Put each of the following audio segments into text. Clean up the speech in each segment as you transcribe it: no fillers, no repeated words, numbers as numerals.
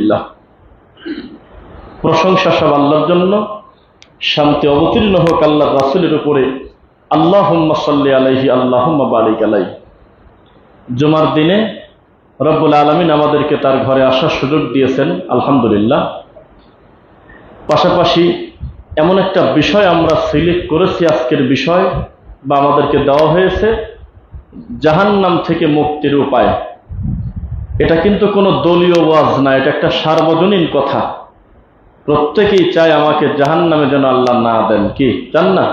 আলহামদুলিল্লাহ। প্রশংসা সব আল্লাহর জন্য, শান্তি অবতীর্ণ হোক আল্লাহর রাসূলের উপরে। আল্লাহুম্মা সাল্লি আলাইহি আল্লাহুম্মা বারিক আলাইহি। জুমার দিনে রব্বুল আলামিন আমাদেরকে তার ঘরে আসার সুযোগ দিয়েছেন, আলহামদুলিল্লাহ। পাশাপাশি এমন একটা বিষয় আমরা সিলেক্ট করেছি, আজকের বিষয় বা আমাদেরকে দেওয়া হয়েছে, জাহান্নাম থেকে মুক্তির উপায়। এটা কিন্তু কোনো দলীয় ওয়াজ না, এটা একটা সার্বজনীন কথা। প্রত্যেকেই চায় আমাকে জাহান্নামে যেন আল্লাহ না দেন, কি চান না?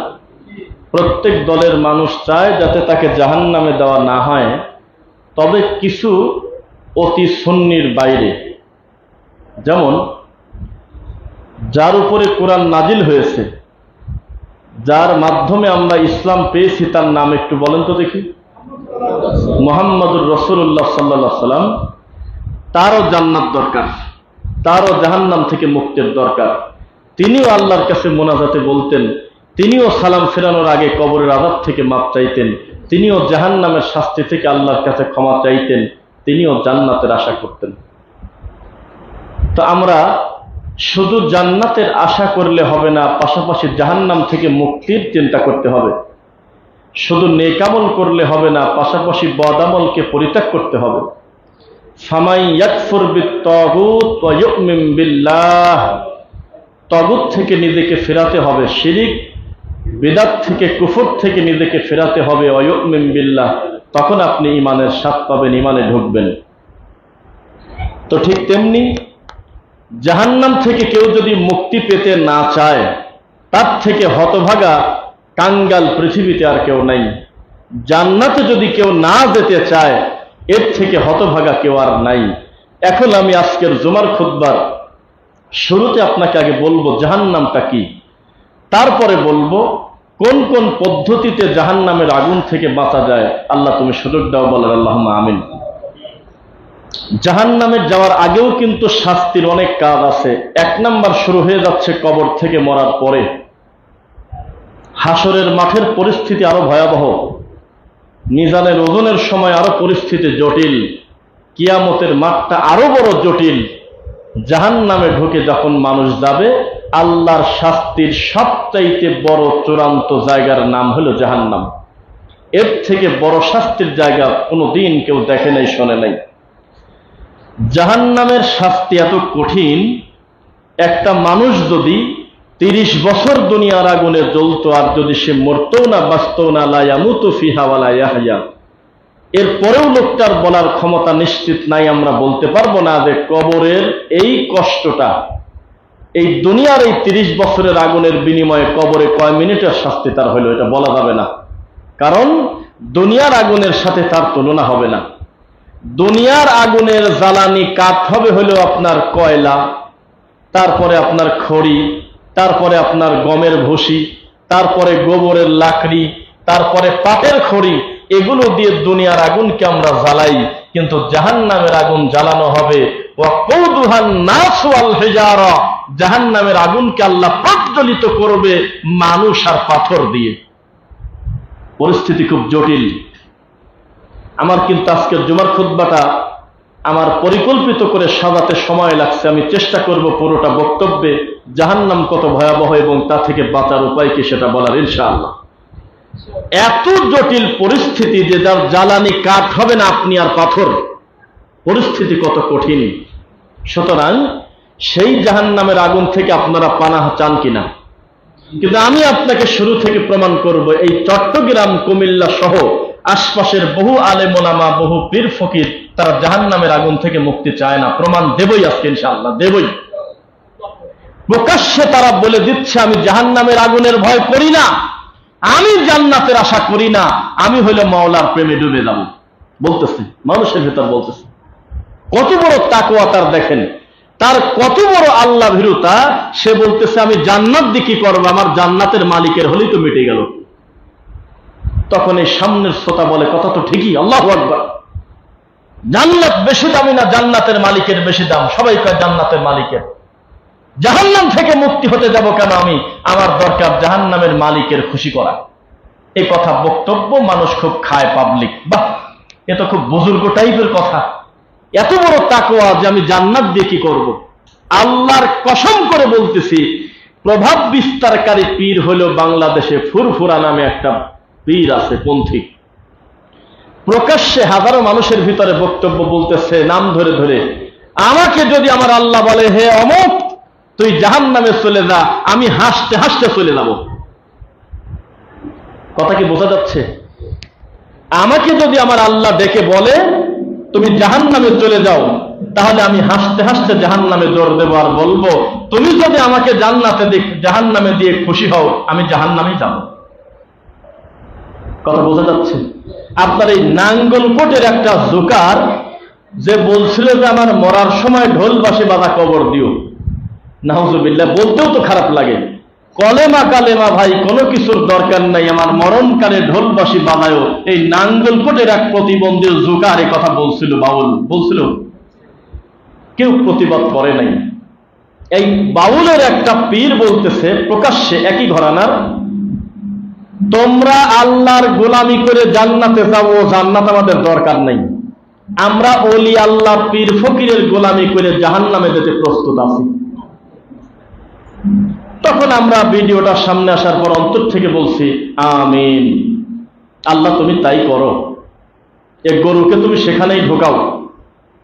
প্রত্যেক দলের মানুষ চায় যাতে তাকে জাহান্নামে দেওয়া না হয়। তবে কিছু অতি সুন্নির বাইরে, যেমন যার উপরে কোরআন নাজিল হয়েছে, যার মাধ্যমে আমরা ইসলাম পেয়েছি, তার নাম একটু বলেন তো দেখি। মুহাম্মদুর রাসূলুল্লাহ সাল্লাল্লাহু আলাইহি সাল্লাম। তারও জান্নাত দরকার, তারও জাহান্নাম থেকে মুক্তির দরকার। তিনিও আল্লাহর কাছে মোনাজাতে বলতেন, তিনিও সালাম ফেরানোর আগে কবরের আযাব থেকে মাপ চাইতেন, তিনিও জাহান্নামের শাস্তি থেকে আল্লাহর কাছে ক্ষমা চাইতেন, তিনিও জান্নাতের আশা করতেন। তো আমরা শুধু জান্নাতের আশা করলে হবে না, পাশাপাশি জাহান্নাম থেকে মুক্তির চিন্তা করতে হবে। শুধু নেক আমল করলে হবে না, পাশাপাশি বদ আমলকে পরিত্যাগ করতে হবে। ফামাই ইয়াকফুর বিত-তাগুত ওয়া ইউমিন বিল্লাহ, তাগুত থেকে নিজেকে ফেরাতে হবে, শিরক বিদআত থেকে, কুফর থেকে নিজেকে ফেরাতে হবে। ওয়া ইউমিন বিল্লাহ, তখন আপনি ঈমানের স্বাদ পাবেন, ঈমানে ঢুকবেন। তো ঠিক তেমনি জাহান্নাম থেকে কেউ যদি মুক্তি পেতে না চায়, তার থেকে হতভাগা কাঙ্গাল পৃথিবীতে আর কেউ নাই। জান্নাতে যদি কেউ না যেতে চায়, এর থেকে হতভাগা কেউ আর নাই। এখন আমি আজকের জুমার খুতবার শুরুতে আপনাকে আগে বলবো জাহান্নামটা কি, তারপরে বলবো কোন কোন পদ্ধতিতে জাহান্নামের আগুন থেকে বাঁচা যায়। আল্লাহ তুমি সুযোগ দাও, বলেন আল্লাহুম্মা আমিন। জাহান্নামে যাওয়ার আগেও কিন্তু শাস্তির অনেক কাজ আছে। এক নাম্বার শুরু হয়ে যাচ্ছে কবর থেকে মরার পরে। হাসরের মাঠের পরিস্থিতি আরো ভয়াবহ, মিজানের ওজনের সময় আরো পরিস্থিতি জটিল, কিয়ামতের মাঠটা আরো বড় জটিল। জাহান্নামে ঢুকে যখন মানুষ যাবে, আল্লাহর শাস্তির সবচাইতে বড় চূড়ান্ত জায়গার নাম হলো জাহান্নাম। এর থেকে বড় শাস্তির জায়গা কোনোদিন কেউ দেখে নাই, শোনে নাই। জাহান্নামের শাস্তি এত কঠিন, একটা মানুষ যদি 30 বছর দুনিয়ার আগুনে জ্বলতো, আর যদি সে মরতো না, বাঁচতো না, লা ইয়ামুতু ফিহা ওয়া লা ইয়াহইয়া, এরপরেও লোকটার বলার ক্ষমতা নিশ্চিত নাই। আমরা বলতে পারবো না যে কবরের এই কষ্টটা, এই দুনিয়ার এই 30 বছরের আগুনের বিনিময়ে কবরে কয় মিনিটের শাস্তি তার হলো, এটা বলা যাবে না। কারণ দুনিয়ার আগুনের সাথে তার তুলনা হবে না। দুনিয়ার আগুনের জ্বালানি কাঠ হবে হলো আপনার কয়লা, তারপরে আপনার খড়ি, তারপরে আপনার গমের ভুসি, তারপরে গোবরের লাকড়ি, তারপরে পাটের খড়ি। এগুলো দিয়ে দুনিয়ার আগুনকে আমরা জ্বালাই, কিন্তু জাহান্নামের আগুন জ্বালানো হবে ওয়াকুদুহান নাস ওয়াল হিজারা, জাহান্নামের আগুনকে আল্লাহ প্রজ্বলিত করবে মানুষ আর পাথর দিয়ে। পরিস্থিতি খুব জটিল। আমার কিন্তু আজকের জুমার খুতবাটা আমার পরিকল্পিত করে সাজাতে সময় লাগছে। আমি চেষ্টা করব পুরোটা বক্তব্যে জাহান্নাম কত ভয়াবহ এবং তা থেকে বাঁচার উপায় কি সেটা বলার, ইনশাআল্লাহ। এত জটিল পরিস্থিতি যে যার জ্বালানি কাঠ হবে না আপনি আর পাথর, পরিস্থিতি কত কঠিন। সুতরাং সেই জাহান্নামের আগুন থেকে আপনারা পানাহ চান কিনা? কিন্তু আমি আপনাকে শুরু থেকে প্রমাণ করব, এই চট্টগ্রাম, কুমিল্লা সহ আশপাশের বহু আলেম ওলামা, বহু পীর ফকির, তারা জাহান্নামের আগুন থেকে মুক্তি চায় না। প্রমাণ দেবই আজকে ইনশাআল্লাহ, দেবই। প্রকাশ্যে তারা বলে দিচ্ছে, আমি জাহান্নামের আগুনের ভয় করি না, আমি জান্নাতের আশা করি না, আমি হইলে মাওলার প্রেমে ডুবে যাব, বলতেছে মানুষের ভেতর, বলতেছে। কত বড় তাকওয়া তার, দেখেন তার কত বড় আল্লাহ ভীরুতা। সে বলতেছে আমি জান্নাত দিয়ে কি করবো, আমার জান্নাতের মালিকের হলেই তো মিটে গেল। তখন এই সামনের শ্রোতা বলে, কথা তো ঠিকই, আল্লাহু আকবার। জান্নাত বেশি দামি না, জান্নাতের মালিকের বেশি দাম। সবাই কয় জান্নাতের মালিকের। জাহান্নাম থেকে মুক্তি হতে যাব কেন আমি? আমার দরকার জাহান্নামের মালিকের খুশি করা। এই কথা বক্তব্য মানুষ খুব খায়, পাবলিক। বাহ, এ তো খুব বুজুর্গ টাইপের কথা। এত বড় তাকওয়া যে আমি জান্নাত দিয়ে কি করব? আল্লাহর কসম করে বলতেছি, প্রভাব বিস্তারকারী পীর হলো বাংলাদেশে ফুরফুরা নামে একটা পীর আছে, পন্থী। প্রকাশ্যে হাজারো মানুষের ভিতরে বক্তব্য বলতেছে নাম ধরে ধরে, আমাকে যদি আমার আল্লাহ বলে হে অমুক তুই জাহান্নামে চলে যা, আমি হাসতে হাসতে চলে যাব। কথা কি বোঝা যাচ্ছে? আমাকে যদি আমার আল্লাহ ডেকে বলে তুমি জাহান্নামে চলে যাও, তাহলে আমি হাসতে হাসতে জাহান্নামে দৌড় দেবো আর বলবো তুমি যদি আমাকে জান্নাতে জাহান্নামে দিয়ে খুশি হও, আমি জাহান্নামে যাব। কথা বোঝা যাচ্ছে? আপনার এই নাঙ্গলকোটের একটা জোকার যে বলছিল যে আমার মরার সময় ঢোল বাঁশি বাজা কবর দিও, নাউজুবিল্লাহ, বলতেও তো খারাপ লাগে। কলেমা কালেমা ভাই কোনো কিছুর দরকার নাই, আমার মরণকালে ঢোল বাঁশি বাজায়ও। এই নাঙ্গলকোটের এক প্রতিবন্ধী জোকার এই কথা বলছিল, বাউল বলছিল, কেউ প্রতিবাদ করে নাই। এই বাউলের একটা পীর বলতেছে প্রকাশ্যে, একই ঘরানার, তোমরা আল্লাহর গোলামি করে জান্নাতে যাও, জান্নাত আমাদের দরকার নাই, আমরা ওলি আল্লাহ পীর ফকিরের গোলামি করে জাহান্নামে যেতে প্রস্তুত আছি। তখন আমরা ভিডিওটার সামনে আসার পর অন্তর থেকে বলছি আমিন, আল্লাহ তুমি তাই করো, এ গরুকে তুমি সেখানেই ঢোকাও।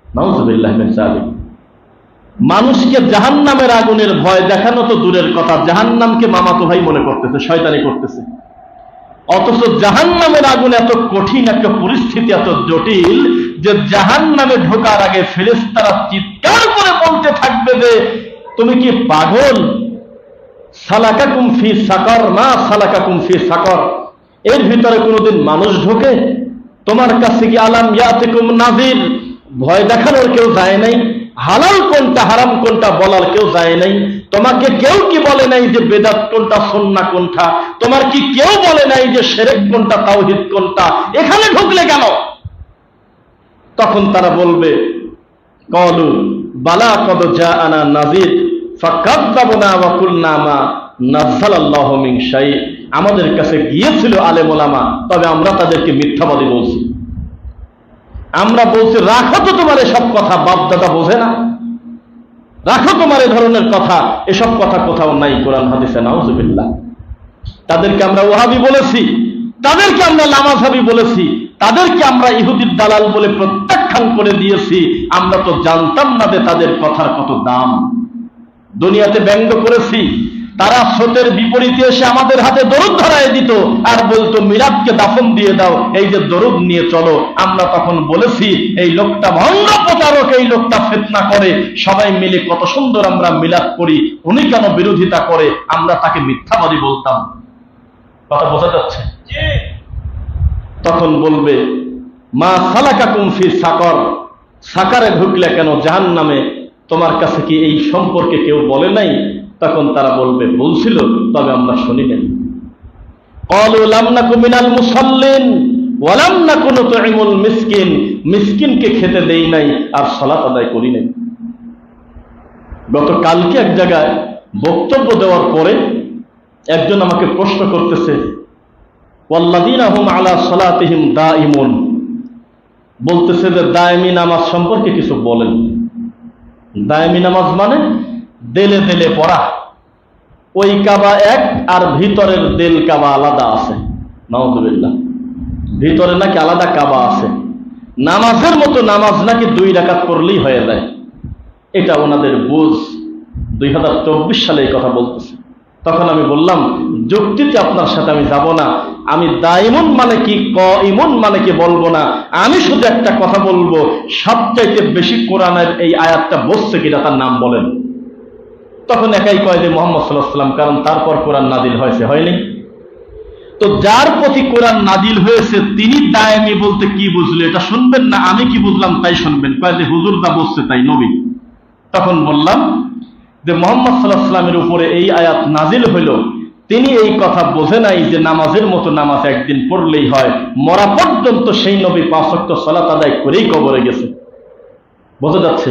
নাউজুবিল্লাহ মিন যালিক। মানুষকে জাহান্নামের আগুনের ভয় দেখানো তো দূরের কথা, জাহান্নামকে মামাতো ভাই মনে করতেছে, শয়তানি করতেছে। অথচ জাহান্নামের আগুন এত কঠিন একটা পরিস্থিতি, এত জটিল যে জাহান্নামে ঢোকার আগে ফেরেশতারা চিৎকার করে বলতে থাকবে যে তুমি কি পাগল? সালাকাকুম ফি সাকর, মা সালাকাকুম ফি সাকর, এর ভিতরে কোনোদিন মানুষ ঢোকে? তোমার কাছে কি আলাম ইয়াতিকুম নাযির, ভয় দেখানোর কেউ যায় নাই? হালাল কোনটা হারাম কোনটা বলার কেউ যায় নাই? তোমাকে কেউ কি বলে নাই যে বেদাত কোনটা সুন্নাহ কোনটা? তোমার কি কেউ বলে নাই যে শিরক কোনটা তাওহীদ কোনটা? এখানে ঢুকলে কেন? তখন তারা বলবে ক্বালু বালা ক্বাদ জাআনা নাযির ফাকাযযাবনা ওয়া কুলনা মা নাযালাল্লাহু মিন শাই, আমাদের কাছে গিয়েছিল আলেম ওলামা, তবে আমরা তাদেরকে মিথ্যাবাদী বলছি। আমরা বলছি রাখো তো তোমার এসব কথা, বাপ দাদা বোঝে না, রাখো তোমার এ ধরনের কথা, এসব কথা কোথাও নাই কোরআন হাদিসে। নাউজুবিল্লাহ। তাদেরকে আমরা ওয়াহাবি বলেছি, তাদেরকে আমরা লামাযহাবি বলেছি, তাদেরকে আমরা ইহুদির দালাল বলে প্রত্যাখ্যান করে দিয়েছি। আমরা তো জানতাম না যে তাদের কথার কত দাম। দুনিয়াতে ব্যঙ্গ করেছি, তারা স্রোতের বিপরীতে এসে আমাদের হাতে দরুদ ধরায় দিত আর বলতো মিলাদকে দাফন দিয়ে দাও, এই যে দরুদ নিয়ে চলো। আমরা তখন বলেছি এই লোকটা ভণ্ড প্রতারক, এই লোকটা ফিতনা করে, সবাই মিলে কত সুন্দর আমরা মিলাদ করি, উনি কেন বিরোধিতা করে? আমরা তাকে মিথ্যাবাদী বলতাম। কথা বোঝা যাচ্ছে? তখন বলবে মা সালাকাকুম ফি সাকর, সাকারে ঢুকলে কেন জাহান্নামে? তোমার কাছে কি এই সম্পর্কে কেউ বলে নাই? তখন তারা বলবে বলছিল, তবে আমরা শুনি নাই। ক্বালু লাম নাকু মিনাল মুসাল্লিন ওয়া লাম নাকু নুতঈমুল মিসকিন, মিসকিনকে খেতে দেই নাই আর সালাত আদায় করি নাই। গতকালকে এক জায়গায় বক্তব্য দেওয়ার পরে একজন আমাকে প্রশ্ন করতেছে ওয়াল্লাযীনা হুম আলা সালাতিহিম দাঈমুন, বলতেছে যে দায়মি নামাজ সম্পর্কে কিছু বলেন। দায়মি নামাজ মানে দেলে দেলে পড়া, ওই কাবা এক আর ভিতরের দেল কাবা আলাদা আছে। নাউজুবিল্লাহ। ভিতরে নাকি আলাদা কাবা আছে। নামাজের মতো নামাজ নাকি 2 রাকাত পড়লেই হয়ে যায়, এটা ওনাদের বুঝ। 2024 সালে এই কথা বলতেছে। তখন আমি বললাম যুক্তিতে আপনার সাথে আমি যাব না, আমি দাইমুন মানে কি কাইমুন মানে কি বলবো না, আমি শুধু একটা কথা বলবো, সবচাইতে বেশি কোরআনের এই আয়াতটা বসছে কিনা তার নাম বলেন। তখন একাই কয় যে মুহাম্মদ সাল্লাল্লাহু আলাইহি ওয়াসাল্লাম, কারণ তারপর কোরআন নাজিল হয়েছে, হয়নি? তো যার প্রতি কোরআন নাজিল হয়েছে তিনি দায়মি বলতে কি বুঝলো এটা শুনবেন না আমি কি বুঝলাম তাই শুনবেন? কয় যে হুজুর যা বলছে তাই, নবী। তখন বললাম যে মুহাম্মদ সাল্লাল্লাহু আলাইহি ওয়াসাল্লামের উপরে এই আয়াত নাজিল হইল, তিনি এই কথা বোঝে নাই যে নামাজের মতো নামাজ একদিন পড়লেই হয়, মরা পর্যন্ত সেই নবী 5 ওয়াক্ত সালাত আদায় করেই কবরে গেছে। বোঝা যাচ্ছে?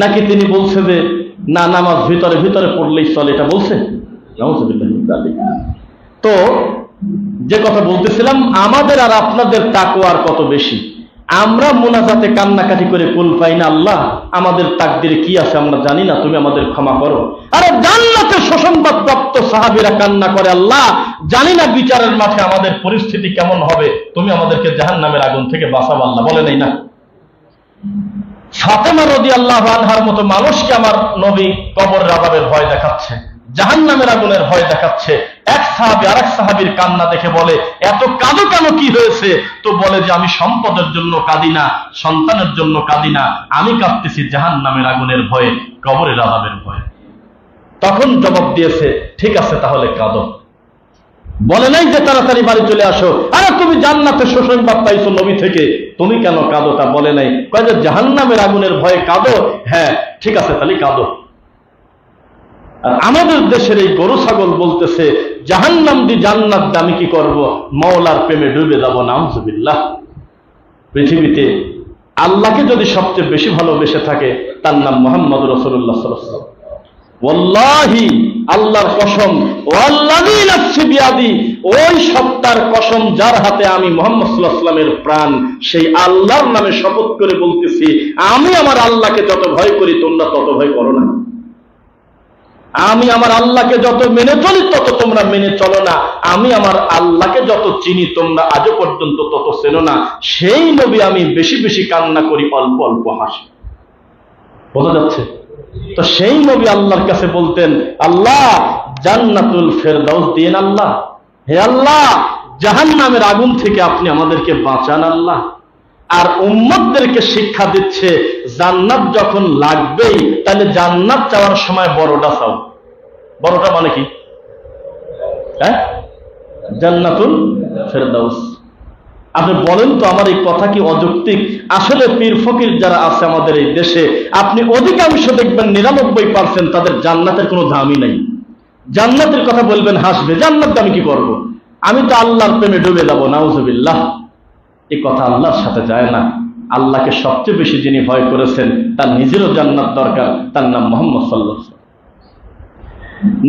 নাকি তিনি বলছে যে না নামাজ ভিতরে ভিতরে পড়লেই চলে, এটা বলছে? তো যে কথা বলতেছিলাম, আমাদের আর আপনাদের তাকওয়ার কত বেশি। আমরা মুনাজাতে কান্নাকাটি করে কুল পাই না, আল্লাহ আমাদের তাকদিরে কি আছে আমরা জানি না, তুমি আমাদের ক্ষমা করো। আরে জান্নাতের সুসংবাদ প্রাপ্ত সাহাবীরা কান্না করে, আল্লাহ জানি না বিচারের মাঠে আমাদের পরিস্থিতি কেমন হবে, তুমি আমাদেরকে জাহান্নামের আগুন থেকে বাঁচাও আল্লাহ, বলে নাই না? ফাতেমা রাদিয়াল্লাহু আনহার মতো মানুষকে আমার নবী কবরের আযাবের ভয় দেখাচ্ছে, জাহান্নামের আগুনের ভয় দেখাচ্ছে। এক সাহাবী আরেক সাহাবীর কান্না দেখে বলে, এত কাঁদো কেন, কি হয়েছে? তো বলে যে আমি সম্পদের জন্য কাঁদি না, সন্তানের জন্য কাঁদি না, আমি কাঁদতেছি জাহান্নামের আগুনের ভয়ে, কবরের আযাবের ভয়ে। তখন জবাব দিয়েছে, ঠিক আছে তাহলে কাঁদো। বলে নাই যে তাড়াতাড়ি বাড়ি চলে আসো, আরে তুমি জান্নাতের সুসংবাদ পাইছো নবী থেকে, তুমি কেন কাঁদো তা বলে নাই, কয় যে জাহান্নামের আগুনের ভয়ে কাঁদো। হ্যাঁ ঠিক আছে তাহলে কাঁদো। আর আমাদের দেশের এই গরু ছাগল বলতেছে জাহান্নাম দি জান্নাত দি আমি কি করব, মাওলার প্রেমে ডুবে যাব, নাউজুবিল্লাহ। পৃথিবীতে আল্লাহকে যদি সবচেয়ে বেশি ভালোবেসে থাকে তার নাম মুহাম্মদ রাসূলুল্লাহ সাল্লাল্লাহু আলাইহি ওয়াসাল্লাম। ওয়াল্লাহি আল্লাহর কসম, ওয়াল্লাযী নাফসি বিয়াদি, ওই সত্তার কসম যার হাতে আমি মুহাম্মদ সাল্লাল্লাহু আলাইহি ওয়াসাল্লামের প্রাণ, সেই আল্লাহর নামে শপথ করে বলতেছি, আমি আমার আল্লাহকে যত ভয় করি তোমরা তত ভয় করো না। আমি আমার আল্লাহকে যত মেনে চলি তত তোমরা মেনে চলো না। আমি আমার আল্লাহকে যত চিনি তোমরা আজও পর্যন্ত তত চেনো না। সেই নবী আমি বেশি বেশি কান্না করি, অল্প অল্প হাসি। বোঝা যাচ্ছে তো? সেই নবী আল্লাহর কাছে বলতেন, আল্লাহ জান্নাতুল ফেরদাউস দিয়েন আল্লাহ, হে আল্লাহ জাহান্নামের আগুন থেকে আপনি আমাদেরকে বাঁচান আল্লাহ। আর উম্মতদেরকে শিক্ষা দিচ্ছে জান্নাত যখন লাগবেই তাহলে জান্নাত চাওয়ার সময় বড়টা চাও। বড়টা মানে কি? হ্যাঁ, জান্নাতুল ফেরদাউস। আপনি বলেন তো আমার এই কথা কি অযৌক্তিক? আসলে পীর ফকির যারা আছে আমাদের এই দেশে, আপনি অধিকাংশ দেখবেন 99% তাদের জান্নাতের কোনো দামই নাই। জান্নাতের কথা বলবেন হাসবে, জান্নাত আমি কি করব, আমি তো আল্লাহর প্রেমে ডুবে যাব, নাউজুবিল্লাহ। এই কথা আল্লাহর সাথে যায় না। আল্লাহকে সবচেয়ে বেশি যিনি ভয় করেছেন তার নিজেরও জান্নাত দরকার, তার নাম মুহাম্মদ সাল্লাল্লাহু আলাইহি ওয়াসাল্লাম।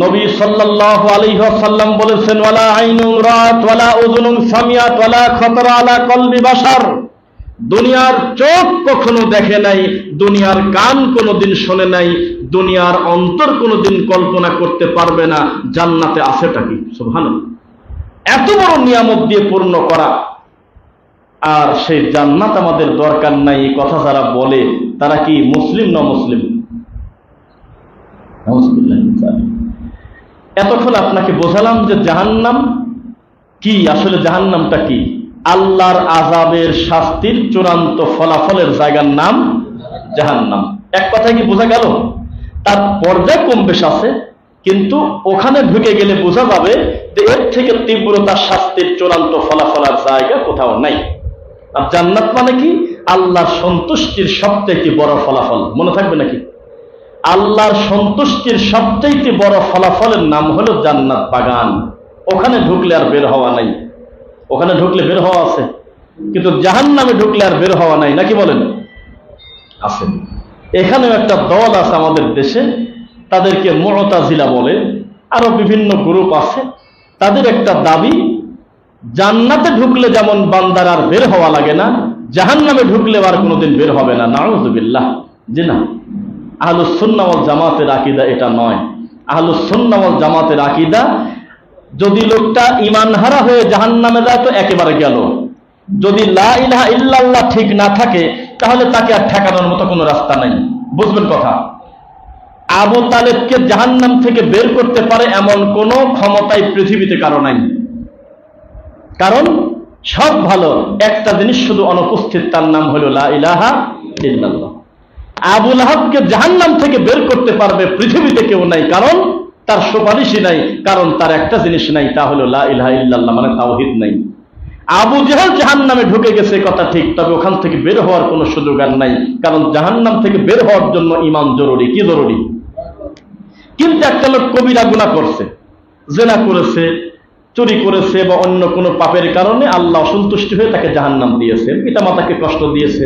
নবী সাল্লাল্লাহু আলাইহি ওয়াসাল্লাম বলেছেন, ওয়ালা আইনুন রাত ওয়ালা উযুনুন সামিয়াত ওয়ালা খাতারা আলা কলবি বাশার, দুনিয়ার চোখ কখনো দেখে নাই, দুনিয়ার কান কোনোদিন শোনে নাই, দুনিয়ার অন্তর কোনোদিন কল্পনা করতে পারবে না জান্নাতে আছেটা কি। সুবহানাল্লাহ, এত বড় নিয়ামত দিয়ে পূর্ণ করা, আর সেই জান্নাত আমাদের দরকার নাই, এই কথা যারা বলে তারা কি মুসলিম না মুসলিম? এতক্ষণ আপনাকে বোঝালাম যে জাহান্নাম কি, আসলে জাহান্নামটা কি। আল্লাহর আযাবের শাস্তির চূড়ান্ত ফলাফলের জায়গার নাম জাহান্নাম। এক কথায় কি বোঝা গেল? তার পর্যায়ে কম বেশ আছে, কিন্তু ওখানে ঢুকে গেলে বোঝা যাবে যে এর থেকে তীব্রতার শাস্তির চূড়ান্ত ফলাফলের জায়গা কোথাও নাই। আর জান্নাত মানে কি? আল্লাহর সন্তুষ্টির সবচেয়ে বড় ফলাফল। মনে থাকবে নাকি? আল্লাহর সন্তুষ্টির সবচেয়ে বড় ফলাফলের নাম হলো জান্নাত বাগান। ওখানে ঢুকলে আর বের হওয়া নাই। ওখানে ঢুকলে বের হওয়া আছে, কিন্তু জাহান্নামে ঢুকলে আর বের হওয়া নাই, নাকি বলেন? আছে। এখানেও একটা দল আছে আমাদের দেশে, তাদেরকে মুতাজিলা বলে, আরো বিভিন্ন গ্রুপ আছে। তাদের একটা দাবি, জান্নাতে ঢুকলে যেমন বান্দার আর বের হওয়া লাগে না, জাহান্নামে ঢুকলে আর কোনোদিন বের হবে না। নাউযুবিল্লাহ। জি না, আহলুস সুন্নাহ ওয়াল জামাতের আকীদা এটা নয়। আহলুস সুন্নাহ ওয়াল জামাতের আকীদা, যদি লোকটা ঈমানহারা হয়ে জাহান্নামে যায় তো একেবারে গেল। যদি লা ইলাহা ইল্লাল্লাহ ঠিক না থাকে তাহলে তাকে আর ঠেকানোর মতো কোনো রাস্তা নাই। বুঝবেন কথা? আবু তালেবকে জাহান্নাম থেকে বের করতে পারে এমন কোনো ক্ষমতাই পৃথিবীতে কারো নাই। কারণ সব ভালো, একটা জিনিস শুধু অনুপস্থিত, তার নাম হলো লা ইলাহা ইল্লাল্লাহ। আবু লাহাবকে জাহান্নাম থেকে বের করতে পারবে পৃথিবীতে কেউ নাই, কারণ তার সুপারিশই নাই, কারণ তার একটা জিনিস নাই, তা হলো লা ইলাহা ইল্লাল্লাহ, মানে তাওহীদ নাই। আবু জেহেল জাহান্নামে ঢুকে গেছে কথা ঠিক, তবে ওখান থেকে বের হওয়ার কোনো সুযোগ আর নাই, কারণ জাহান্নাম থেকে বের হওয়ার জন্য ঈমান জরুরি। কি জরুরি? কিন্তু একটা লোক কবিরা গুনাহ করছে, জিনা করেছে, চুরি করেছে বা অন্য কোনো পাপের কারণে আল্লাহ অসন্তুষ্ট হয়ে তাকে জাহান্নাম দিয়েছে, পিতামাতাকে কষ্ট দিয়েছে,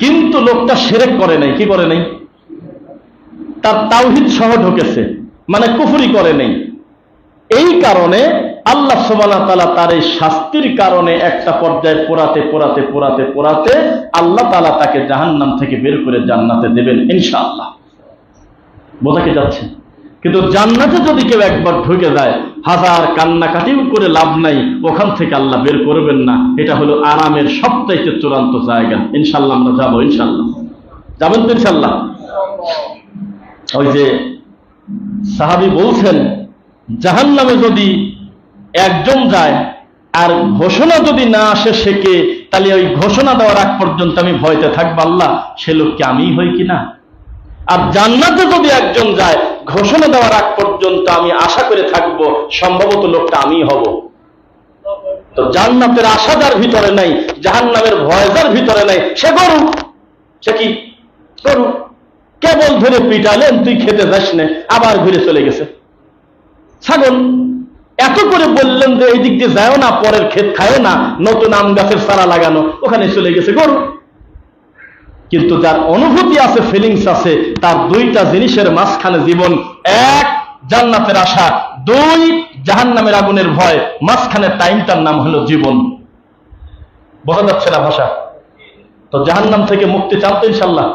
কিন্তু লোকটা শিরক করে নাই। কি করে নাই? তার তাওহীদ সহ ঢুকেছে, মানে কুফরি করে নাই। এই কারণে আল্লাহ সুবহানাহু ওয়া তাআলা তার এই শাস্তির কারণে একটা পর্যায়ে পোড়াতে আল্লাহ তাআলা তাকে জাহান্নাম থেকে বের করে জান্নাতে দেবেন ইনশাআল্লাহ। বোঝা কি যাচ্ছে? কিন্তু জান্নাতে যদি কেউ একবার ঢুকে যায়, হাজার কান্নাকাটিও করে লাভ নাই, ওখান থেকে আল্লাহ বের করবেন না। এটা হলো আরামের সবচাইতে চূড়ান্ত জায়গা। ইনশাআল্লাহ আমরা যাবো, ইনশাআল্লাহ যাবেন তো ইনশাআল্লাহ। ওই যে সাহাবী বলছেন, জাহান্নামে যদি একজন যায় আর ঘোষণা যদি না আসে শেখে, তাহলে ওই ঘোষণা দেওয়ার আগ পর্যন্ত আমি ভয়তে থাকবো, আল্লাহ সে লোককে আমিই হই কিনা। আর জান্নাতে যদি একজন যায়, ঘোষণা দেওয়ার আগ পর্যন্ত আমি আশা করে থাকবো সম্ভবত লোকটা আমিই হব। তো জান্নাতের আশা যার ভিতরে নাই, জাহান্নামের ভয় যার ভিতরে নাই, সে গরু। সে কি গরু? কেবল ধরে পিটালেন, তুই খেতে যাস না, আবার ঘুরে চলে গেছে। ছাগল এত করে বললেন যে এই দিক দিয়ে যাও না, পরের ক্ষেত খায়ও না, নতুন আম গাছের চারা লাগানো, ওখানে চলে গেছে গরু। কিন্তু যার অনুভূতি আছে, ফিলিংস আছে, তার দুইটা জিনিসের মাঝখানে জীবন। এক, জান্নাতের আশা, দুই, জাহান্নামের আগুনের ভয়। মাঝখানে টাইমটার নাম হলো জীবন। বোঝা যাচ্ছে না ভাষা? তো জাহান্নাম থেকে মুক্তি চান তো ইনশাআল্লাহ।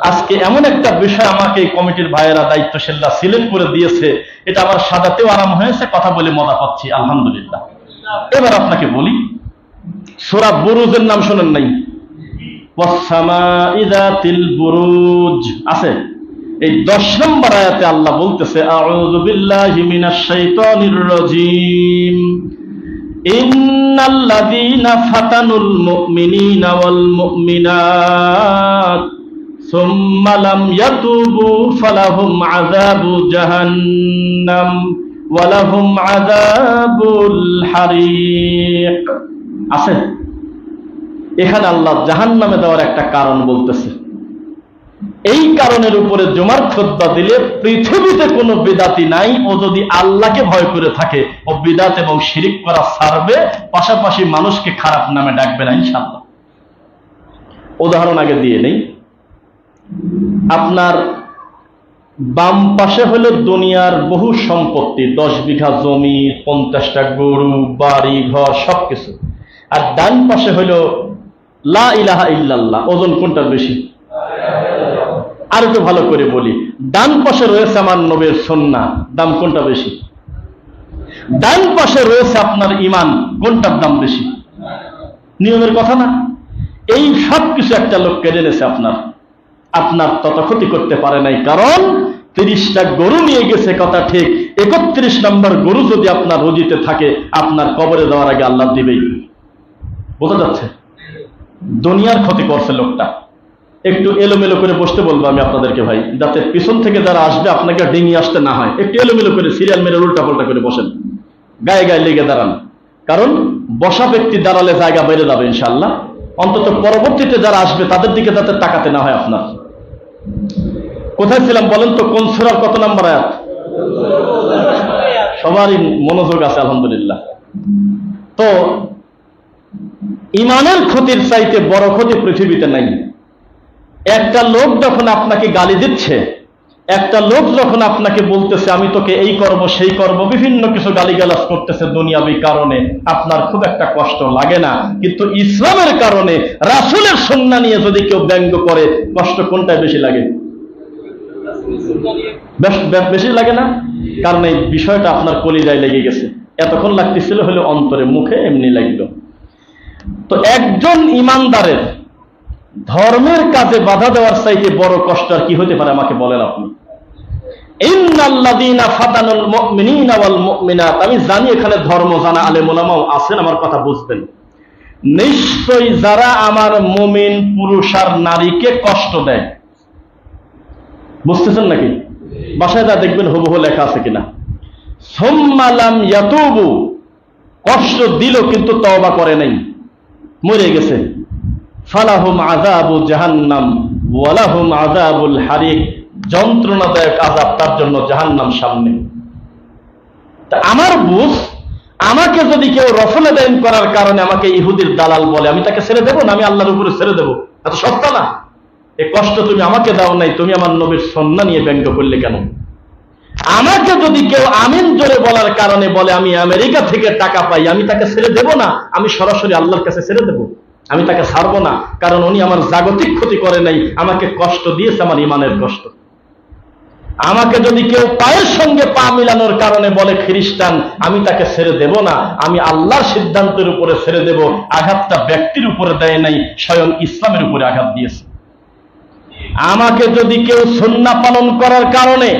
আজকে এমন একটা বিষয় আমাকে এই কমিটির ভাইয়েরা দায়িত্বশীলরা সিলেক্ট করে দিয়েছে, এটা আমার সাজাতেও আরাম হয়েছে, কথা বলে মজা পাচ্ছি আলহামদুলিল্লাহ। এবার আপনাকে বলি, সূরা বুরুজের নাম শোনেন নাই? ওয়াসসামাই যাতিল বুরুজ আছে। এই 10 নম্বর আয়াতে আল্লাহ বলতেছে, আউযু বিল্লাহি মিনাশ শাইতানির রাজীম, ইন্নাল্লাযীনা ফাতানুল মুমিনিনা ওয়াল মুমিনাত সুম্মা লাম ইয়াতুবু ফালাহুম আযাবু জাহান্নাম ওয়া লাহুম আযাবুল হারিক। আছে এখানে আল্লাহ জাহান্নামে দেওয়ার একটা কারণ বলতেছে। এই কারণের উপরে জুমার খুতবা দিলে পৃথিবীতে কোনো বিদাতি নাই, ও যদি আল্লাহকে ভয় করে থাকে ও বিদাত এবং শিরিক করা ছাড়বে, পাশাপাশি মানুষকে খারাপ নামে ডাকবে না ইনশাআল্লাহ। উদাহরণ আগে দিয়ে নেই। আপনার বাম পাশে হলো দুনিয়ার বহু সম্পত্তি, 10 বিঘা জমি, 50টা গরু, বাড়ি ঘর সবকিছু। আর ডান পাশে হলো লা ইলাহা ইল্লাল্লাহ। ওজন কোনটা বেশি? আর একটু ভালো করে বলি, ডান পাশে রয়েছে আমার নবীর সুন্নাহ, দাম কোনটা বেশি? ডান পাশে রয়েছে আপনার ঈমান, কোনটার দাম বেশি? নিয়মের কথা না? এই সব কিছু একটা লোক কেড়ে নিয়েছে আপনার তত ক্ষতি করতে পারে নাই, কারণ 30টা গরু নিয়ে গেছে কথা ঠিক, 31 নম্বর গরু যদি আপনার রুজিতে থাকে, আপনার কবরে দেওয়ার আগে আল্লাহ দিবেই। বোঝা যাচ্ছে? দুনিয়ার ক্ষতি করছে লোকটা। একটু এলোমেলো করে বসতে বলবো আমি আপনাদেরকে ভাই, যাতে পিছন থেকে যারা আসবে আপনাকে ডিঙিয়ে আসতে না হয়। একটু এলোমেলো করে সিরিয়াল মেরে উল্টা পাল্টা করে বসেন, গায়ে গায়ে লেগে দাঁড়ান, কারণ বসা ব্যক্তি দাঁড়ালে জায়গা বেড়ে যাবে ইনশাআল্লাহ। অন্তত পরবর্তীতে যারা আসবে তাদের দিকে যাতে তাকাতে না হয় আপনার। কোথায় ছিলাম বলেন তো? কোন সূরার কত নম্বর আয়াত? সবারই মনোযোগ আছে আলহামদুলিল্লাহ। তো ইমানের ক্ষতির চাইতে বড় ক্ষতি পৃথিবীতে নাই। একটা লোক যখন আপনাকে গালি দিচ্ছে, একটা লোক যখন আপনাকে বলতেছে আমি তোকে এই করব সেই করব, বিভিন্ন কিছু গালিগালাজ করতেছে দুনিয়াবী কারণে, আপনার খুব একটা কষ্ট লাগে না। কিন্তু ইসলামের কারণে, রাসূলের সুন্নাহ নিয়ে যদি কেউ ব্যঙ্গ করে, কষ্ট কোনটায় বেশি লাগে? বেশি লাগে না? কারণ এই বিষয়টা আপনার কলিজায় লেগে গেছে। এতক্ষণ লাগতেছিল হলে অন্তরে, মুখে এমনি লাগলো। তো একজন ইমানদারের ধর্মের কাজে বাধা দেওয়ার চাইতে বড় কষ্ট আর কি হতে পারে আমাকে বলেন আপনি? ইন্নাল্লাযীনা ফাতানুল মুমিনিনা ওয়াল মুমিনাত। আমি জানি এখানে ধর্ম জানা আলেম ওলামাও আছেন, আমার কথা বুঝবেন। নিশ্চয়ই যারা আমার মুমিন পুরুষ আর নারীকে কষ্ট দেয়, বুঝতেছেন নাকি? বাসায় যা দেখবেন হুবহু লেখা আছে কিনা। সুম্মা লাম ইয়াতুবু, কষ্ট দিল কিন্তু তওবা করে নাই, মরে গেছে। ফালাহুম আযাবু জাহান্নাম ওয়া লাহুম আযাবুল হারিক, যন্ত্রণাদায়ক আযাব তার জন্য জাহান্নাম সামনে। তা আমার বুঝ, আমাকে যদি কেউ রফলে দাইন করার কারণে আমাকে ইহুদির দালাল বলে, আমি তাকে ছেড়ে দেবো না? আমি আল্লাহর উপরে ছেড়ে দেবো? এত সস্তা না। এই কষ্ট তুমি আমাকে দাও নাই, তুমি আমার নবীর সুন্নাহ নিয়ে ব্যঙ্গ করলে কেন? আমাকে যদি কেউ আমিন জোরে বলার কারণে বলে আমি আমেরিকা থেকে টাকা পাই, আমি তাকে ছেড়ে দেব না, আমি সরাসরি আল্লাহর কাছে ছেড়ে দেব, আমি তাকে ছাড়বো না, কারণ উনি আমার জাগতিক ক্ষতি করে নাই, আমাকে কষ্ট দিয়েছে আমার ইমানের কষ্ট। আমাকে যদি কেউ পায়ের সঙ্গে পা মিলানোর কারণে বলে খ্রিস্টান, আমি তাকে ছেড়ে দেব না, আমি আল্লাহর সিদ্ধান্তের উপরে ছেড়ে দেব। আঘাতটা ব্যক্তির উপরে দেয় নাই, স্বয়ং ইসলামের উপরে আঘাত দিয়েছে। আমাকে যদি কেউ সুন্নাহ পালন করার কারণে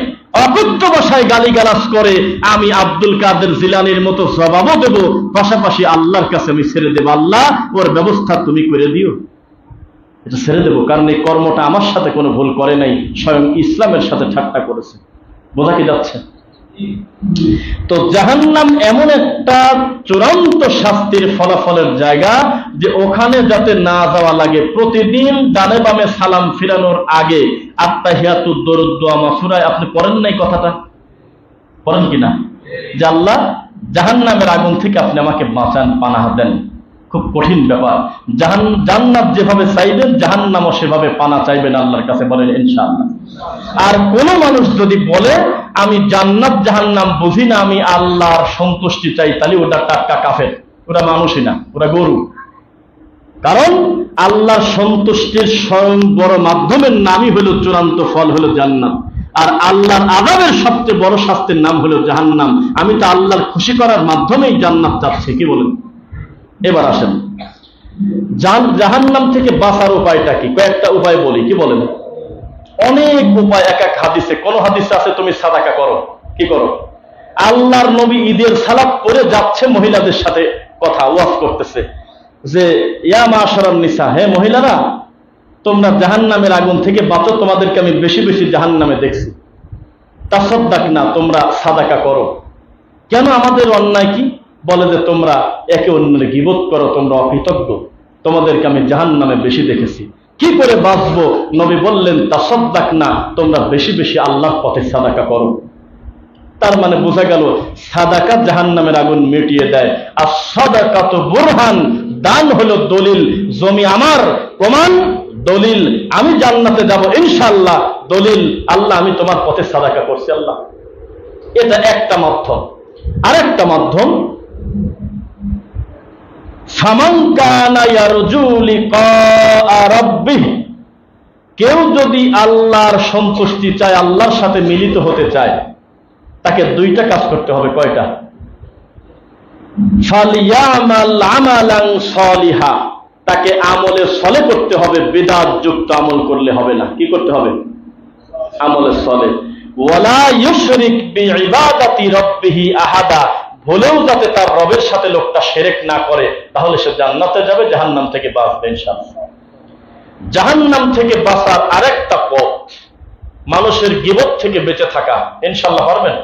অকথ্য ভাষায় গালিগালাজ করে, আমি আব্দুল কাদের জিলানীর মতো জবাবও দেব, পাশাপাশি আল্লাহর কাছে আমি ছেড়ে দেব, আল্লাহ ওর ব্যবস্থা তুমি করে দিও, এটা ছেড়ে দেব, কারণ এই কর্মটা আমার সাথে কোনো ভুল করে নাই, স্বয়ং ইসলামের সাথে ঠাট্টা করেছে। বোঝা কি যাচ্ছে? তো জাহান্নাম এমন একটা চূড়ান্ত শাস্তির ফলাফলের জায়গা যে ওখানে যাতে না যাওয়া লাগে, প্রতিদিন ডানে বামে সালাম ফিরানোর আগে আত্তাহিয়াতুদ দরুদ দোয়া মাসুরায় আপনি পড়েন নাই? কথাটা পড়েন কিনা? যে আল্লাহ জাহান্নামের আগুন থেকে আপনি আমাকে বাঁচান, পানাহ দেন। খুব কঠিন ব্যাপার। জান্নাত যেভাবে চাইবেন, জাহান্নামও সেভাবে পানা চাইবেন আল্লাহর কাছে, বলেন ইনশাআল্লাহ। আর কোন মানুষ যদি বলে আমি জান্নাত জাহান্নাম বুঝি না, আমি আল্লাহর সন্তুষ্টি চাই, তাহলে ওটা টাটকা কাফের, ওরা মানুষই না, ওরা গরু। কারণ আল্লাহর সন্তুষ্টির স্বয়ং বড় মাধ্যমের নামই হলো, চূড়ান্ত ফল হলো জান্নাত। আর আল্লাহর আযাবের সবচেয়ে বড় শাস্তির নাম হলো জাহান্নাম। আমি তো আল্লাহর খুশি করার মাধ্যমেই জান্নাত চাচ্ছি, কি বলেন? এবার আসেন, জাহান্নাম থেকে বাঁচার উপায়টা কি? কয়েকটা উপায় বলি, কি বলেন? অনেক উপায়, এক এক হাদিসে। কোন হাদিসে আছে তুমি সাদাকা করো, কি করো? আল্লাহর নবী ঈদের সালাত পরে যাচ্ছে, মহিলাদের সাথে কথা ওয়াজ করতেছে যে ইয়া মাশারান নিসা, হে মহিলারা, তোমরা জাহান্নামের আগুন থেকে বাঁচো, তোমাদেরকে আমি বেশি বেশি জাহান্নামে দেখছি, তাসাদদাকনা, তোমরা সাদাকা করো। কেন? আমাদের অন্যায় কি? বলে যে তোমরা একে অন্যের গীবত করো, তোমরা অকৃতজ্ঞ, তোমাদেরকে আমি জাহান্নামে বেশি দেখেছি। কি করে বাঁচবো? নবী বললেন তাসাদদাকনা, তোমরা বেশি বেশি আল্লাহর পথে সাদাকা করো। তার মানে বোঝা গেল সাদাকা জাহান্নামের আগুন মিটিয়ে দেয়। আর সাদাকাতু বুরহান, দান হলো দলিল, জমি আমার, প্রমাণ, দলিল, আমি জান্নাতে যাব ইনশাআল্লাহ, দলিল, আল্লাহ আমি তোমার পথে সাদাকা করছি আল্লাহ। এটা একটা মাধ্যম। আরেকটা মাধ্যম, ফামান কানা ইয়ারজু লিকা রাব্বিহ, কেউ যদি আল্লাহর সন্তুষ্টি চায়, আল্লাহর সাথে মিলিত হতে চায়, তাকে দুইটা কাজ করতে হবে। কয়টা? ফালিয়ামাল আমালান সালিহা, তাকে আমলে সলে করতে হবে, বিদআত যুক্ত আমল করলে হবে না। কি করতে হবে? আমলে সলে। ওয়ালা ইউশরিক বিইবাদাতি রাব্বিহি আহাদা, ভুলেও যাতে তার রবের সাথে লোকটা শিরক না করে, তাহলে সে জান্নাতে যাবে, জাহান্নাম থেকে বাঁচবে ইনশাআল্লাহ। জাহান্নাম থেকে বাঁচার আরেকটা পথ, মানুষের গীবত থেকে বেঁচে থাকা। ইনশাআল্লাহ পারবেন?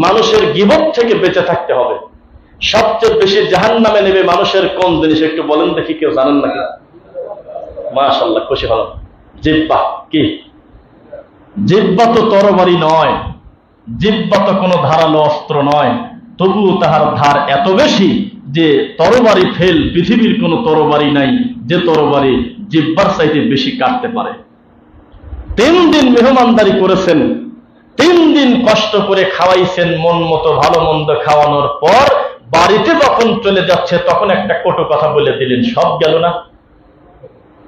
মানুষের গীবত থেকে বেঁচে থাকতে হবে। সবচেয়ে বেশি জাহান্নামে নেবে মানুষের কোন জিনিস একটু বলেন দেখি, কেউ জানেন নাকি? মাশাআল্লাহ, খুশি হলাম। জিহ্বা। কি জিহ্বা? তো তরবারি নয়, জিহ্বা তো কোনো ধারালো অস্ত্র নয়, তবুও তাহার ধার এত বেশি যে তরবারি ফেল, পৃথিবীর কোনো তরবারি নাই যে তরবারি জিহ্বার চাইতে বেশি কাটতে পারে। 3 দিন মেহমানদারি করেছেন, 3 দিন কষ্ট করে খাওয়াইছেন, মন মতো ভালো মন্দ খাওয়ানোর পর বাড়িতে যখন চলে যাচ্ছে, তখন একটা কটু কথা বলে দিলেন, সব গেল না,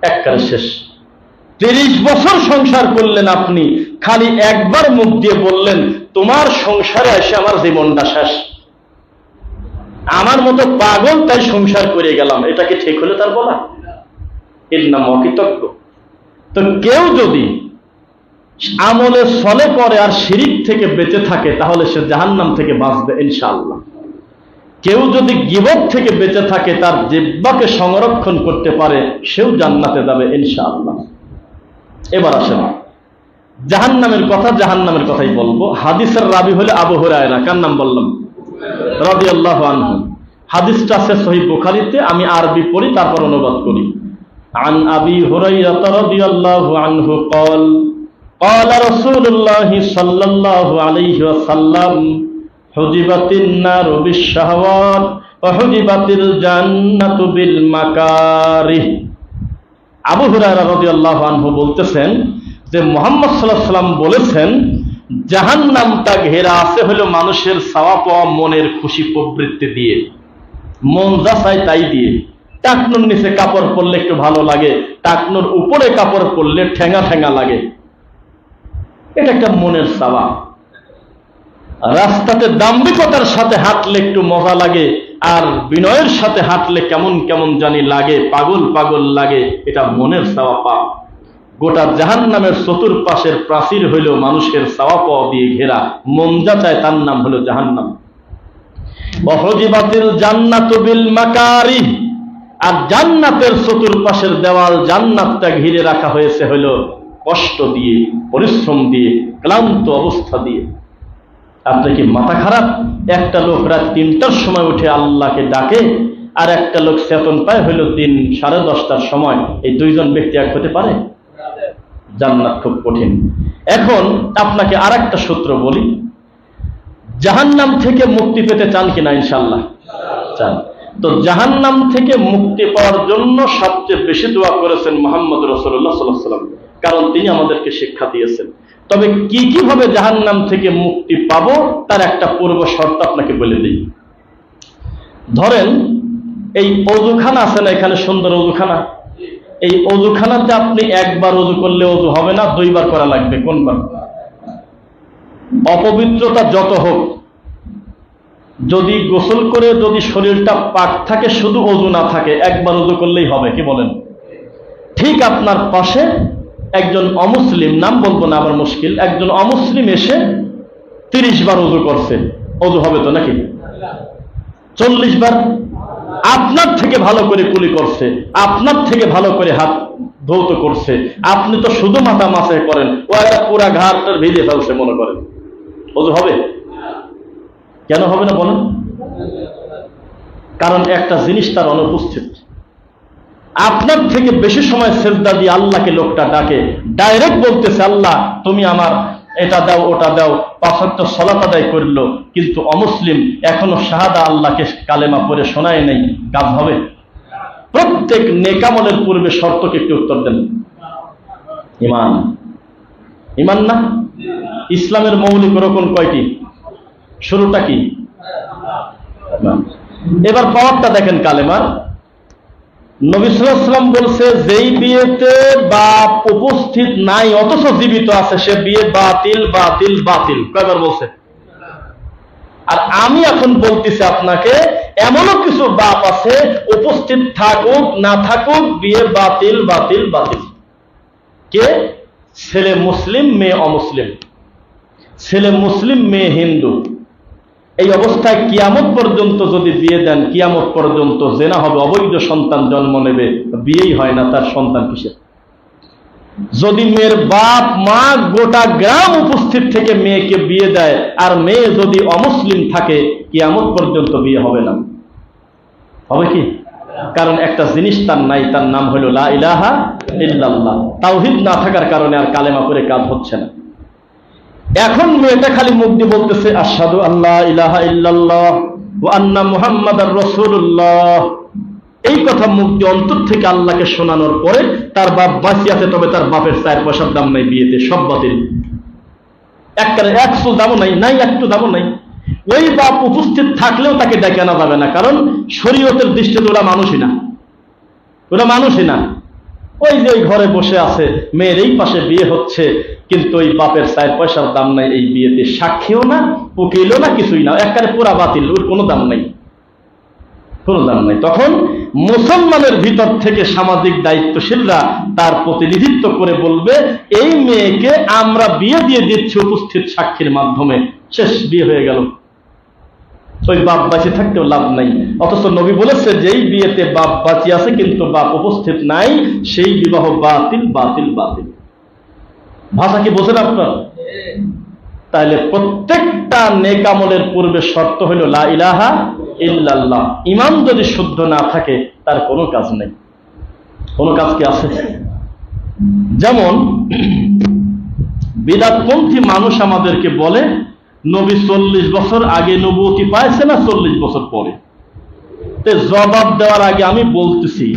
একবারে শেষ। 30 বছর সংসার করলেন আপনি, খালি একবার মুখ দিয়ে বললেন তোমার সংসারে এসে আমার জীবনটা শেষ, আমার মতো পাগল তাই সংসার করে গেলাম। এটা কি ঠিক হলো তার বলা? এর নাম অকৃতজ্ঞ। তো কেউ যদি আমলে সলে করে আর শিরিক থেকে বেঁচে থাকে, তাহলে সে জাহান্নাম থেকে বাঁচবে ইনশাআল্লাহ। কেউ যদি গীবত থেকে বেঁচে থাকে, তার জিহ্বাকে সংরক্ষণ করতে পারে, সেও জান্নাতে যাবে ইনশাআল্লাহ। এবার আসেন জাহান্নামের কথা, জাহান্নামের কথাই বলবো। হাদিসের রাবি হলে আবু হুরায়রা, কার নাম বললাম? রাদিয়াল্লাহু আনহু। হাদিসটা আছে সহিহ বুখারীতে, আমি আরবি পড়ি তারপর অনুবাদ করি। আন আবি হুরায়রা রাদিয়াল্লাহু আনহু قال قال رسول الله صلى الله عليه وسلم حجبت النار بالشهوات وحجبت الجنة بالمكاره। আবু হুরায়রা রাদিয়াল্লাহু আনহু বলতেছেন যে মুহাম্মদ সাল্লাল্লাহু আলাইহি ওয়াসাল্লাম বলেছেন, জাহান্নামটা ঘেরা আছে হলো মানুষের চাওয়া পাওয়া মনের খুশি প্রবৃত্তি দিয়ে, মন যা চায় তাই দিয়ে। টাকনুর নিচে কাপড় পরলে একটু ভালো লাগে, টাকনুর উপরে কাপড় পরলে ঠেঙা ঠেঙা লাগে, এটা একটা মনের চাওয়া। রাস্তাতে দাম্ভিকতার সাথে হাঁটলে একটু মজা লাগে, আর বিনয়ের সাথে হাঁটলে কেমন কেমন জানি লাগে, পাগল পাগল লাগে, এটা মনের চাওয়া পাপ। গোটা জাহান্নামের চতুর্পাশের প্রাচীর হইল মানুষের চাওয়া পাওয়া দিয়ে ঘেরা, মন যা চায় তার নাম হলো জাহান্নাম। ওয়াহুজিবাতিল জান্নাতু বিল মাকারিহ, আর জান্নাতের চতুর্পাশের দেওয়াল, জান্নাতটা ঘিরে রাখা হয়েছে হলো কষ্ট দিয়ে, পরিশ্রম দিয়ে, ক্লান্ত অবস্থা দিয়ে। আপনার কি মাথা খারাপ? একটা লোক রাত 3টার সময় উঠে আল্লাহকে ডাকে, আর একটা লোক চেতন পায় হইল 10:30টার সময়। এই দুইজন ব্যক্তি এক হতে পারে? জান্নাত খুব কঠিন। এখন আপনাকে আর একটা সূত্র বলি, জাহান্নাম থেকে মুক্তি পেতে চান কিনা? ইনশাআল্লাহ চান। তো জাহান্নাম থেকে মুক্তি পাওয়ার জন্য সবচেয়ে বেশি দোয়া করেছেন মুহাম্মদ রাসূলুল্লাহ সাল্লাল্লাহু আলাইহি ওয়াসাল্লাম, কারণ তিনি আমাদেরকে শিক্ষা দিয়েছেন। তবে কি কিভাবে জাহান্নাম থেকে মুক্তি পাবো তার একটা পূর্ব শর্ত আপনাকে বলে দিই। ধরেন এই ওযুখানা আছে না, এখানে সুন্দর ওযুখানা, এই ওযুখানাতে আপনি একবার ওযু করলে ওযু হবে না, 2বার করা লাগবে। কোনবার? অপবিত্রতা যত হোক, যদি গোসল করে যদি শরীরটা পাক থাকে, শুধু ওযু না থাকে, একবার ওযু করলেই হবে। কি বলেন? ঠিক আপনার পাশে একজন অমুসলিম, নাম বলবো না আবার মুশকিল, একজন অমুসলিম এসে 30 বার ওযু করছে, ওযু হবে তো নাকি? 40 বার আপনার থেকে ভালো করে কুলি করছে, আপনার থেকে ভালো করে হাত ধৌত করছে, আপনি তো শুধু মাথা মাসায় করেন, ও একটা পুরা ঘাড়টার ভিজে ফেলছে মনে করেন, ওযু হবে? কেন হবে না বলেন? কারণ একটা জিনিস তার অনুপস্থিত। আপনার থেকে বেশি সময় সেজদা দিয়ে আল্লাহকে লোকটা ডাকে, ডাইরেক্ট বলতেছে আল্লাহ তুমি আমার এটা দাও ওটা দাও, 5 ওয়াক্ত সালাত আদায় করলো, কিন্তু অমুসলিম এখনো শাহাদা আল্লাহকে কালেমা পড়ে শোনায় নাই, কাজ হবে? প্রত্যেক নেকামলের পূর্বে শর্তকে একটু উত্তর দেন। ঈমান, ঈমান না? ইসলামের মৌলিক রকম কয়টি? শুরুটা কি? এবার পাওয়ারটা দেখেন কালেমার। নবী সাল্লাল্লাহু আলাইহি ওয়াসাল্লাম বলছে, যেই বিয়েতে বাপ উপস্থিত নাই অথচ জীবিত আছে, সে বিয়ে বাতিল বাতিল বাতিল। কয়বার বলছে? আর আমি এখন বলতেছি আপনাকে, এমনও কিছু বাপ আছে উপস্থিত থাকুক না থাকুক বিয়ে বাতিল বাতিল বাতিল। কে? ছেলে মুসলিম মেয়ে অমুসলিম, ছেলে মুসলিম মেয়ে হিন্দু। এই অবস্থায় কিয়ামত পর্যন্ত যদি বিয়ে দেন, কিয়ামত পর্যন্ত জেনা হবে, অবৈধ সন্তান জন্ম নেবে, বিয়েই হয় না, তার সন্তান কিসের? যদি মেয়ের বাপ মা গোটা গ্রাম উপস্থিত থেকে মেয়েকে বিয়ে দেয়, আর মেয়ে যদি অমুসলিম থাকে, কিয়ামত পর্যন্ত বিয়ে হবে না। হবে কি? কারণ একটা জিনিস তার নাই, তার নাম হলো লা ইলাহা ইল্লাল্লাহ। তাওহীদ না থাকার কারণে আর কালেমা পড়ে কাজ হচ্ছে না। এখন মেয়েটা খালি মুখ দিয়ে বলতেছে আশহাদু আল্লা ইলাহা ইল্লাল্লাহ ওয়া আন্না মুহাম্মাদার রাসূলুল্লাহ, এই কথা মুখ দিয়ে অন্তর থেকে আল্লাহকে শোনানোর পরে তার বাপ বাঁচিয়ে আছে, তবে তার বাপের 4 পয়সার দাম নাই, বিয়েতে সব বাতিল। একবারে 100 দামও নাই, নাই একটু দামও নাই। ওই বাপ উপস্থিত থাকলেও তাকে ডেকে আনা যাবে না, কারণ শরীয়তের দৃষ্টিতে ওরা মানুষই না, ওরা মানুষই না। ওই যে ওই ঘরে বসে আছে, মেয়ের এই পাশে বিয়ে হচ্ছে, কিন্তু ওই বাপের 4 পয়সার দাম নাই এই বিয়েতে, সাক্ষীও না, উকিলও না, কিছুই না, একবারে পুরা বাতিল, ওর কোনো দাম নাই, কোনো দাম নাই। তখন মুসলমানের ভিতর থেকে সামাজিক দায়িত্বশীলরা তার প্রতিনিধিত্ব করে বলবে, এই মেয়েকে আমরা বিয়ে দিয়ে দিচ্ছি উপস্থিত সাক্ষীর মাধ্যমে, শেষ, বিয়ে হয়ে গেল। ওই বাপ বাঁচিয়ে থাকতেও লাভ নাই। অথচ নবী বলেছে, যেই বিয়েতে বাপ বাঁচিয়ে আছে কিন্তু বাপ উপস্থিত নাই, সেই বিবাহ বাতিল বাতিল বাতিল। ভাষা কি বোঝেন আপনার? তাহলে প্রত্যেকটা নেকামলের পূর্বে শর্ত হলো লা ইলাহা ইল্লাল্লাহ। ঈমান যদি শুদ্ধ না থাকে তার কোনো কাজ নেই। কোনো কাজ কি আছে? যেমন বিদআতপন্থী মানুষ আমাদেরকে বলে, নবী 40 বছর আগে নবুয়তি পাইছে না 40 বছর পরে? জবাব দেওয়ার আগে আমি বলতেছি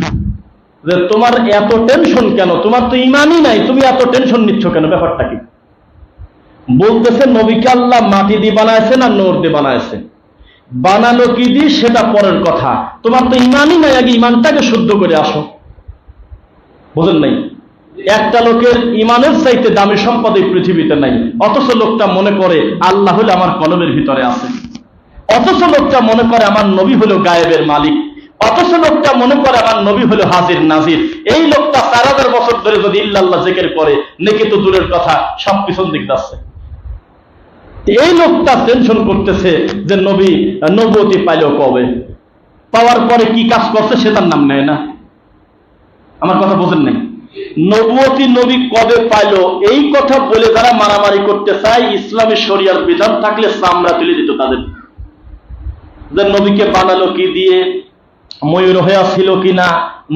যে তোমার এত টেনশন কেন? তোমার তো ঈমানই নাই, তুমি এত টেনশন নিচ্ছ কেন? ব্যাপারটা কি? বলতেছে নবীকে আল্লাহ মাটি দিয়ে বানাইছে না নূর দিয়ে বানাইছে, বানালো কি দিয়ে সেটা পরের কথা, তোমার তো ইমানই নাই, আগে ইমানটাকে শুদ্ধ করে আসো। বুঝেন নাই? একটা লোকের ইমানের চাইতে দামি সম্পদ এই পৃথিবীতে নাই, অথচ লোকটা মনে করে আল্লাহ হলে আমার কলমের ভিতরে আছে, অথচ লোকটা মনে করে আমার নবী হলো গায়েবের মালিক, অথচ লোকটা মনে করে আমার নবী হলো হাজির নাজির। এই লোকটা 4000 বছর ধরে যদি ইল্লাল্লাহ জিকির করে, নেকি তো দূরের কথা, সব পিছন দিক যাচ্ছে। এই লোকটা টেনশন করতেছে যে নবী নবুয়তি পাইল কবে, পাওয়ার পরে কি কাজ করছে সে তার নাম নেয় না। আমার কথা বোঝেন নাই? নবুয়তি নবী কবে পাইল এই কথা বলে যারা মারামারি করতে চায়, ইসলামী শরিয়ার বিধান থাকলে চামড়া তুলে দিত তাদের। যে নবীকে বানালো কি দিয়ে, ময়ূর হইয়া ছিল কিনা,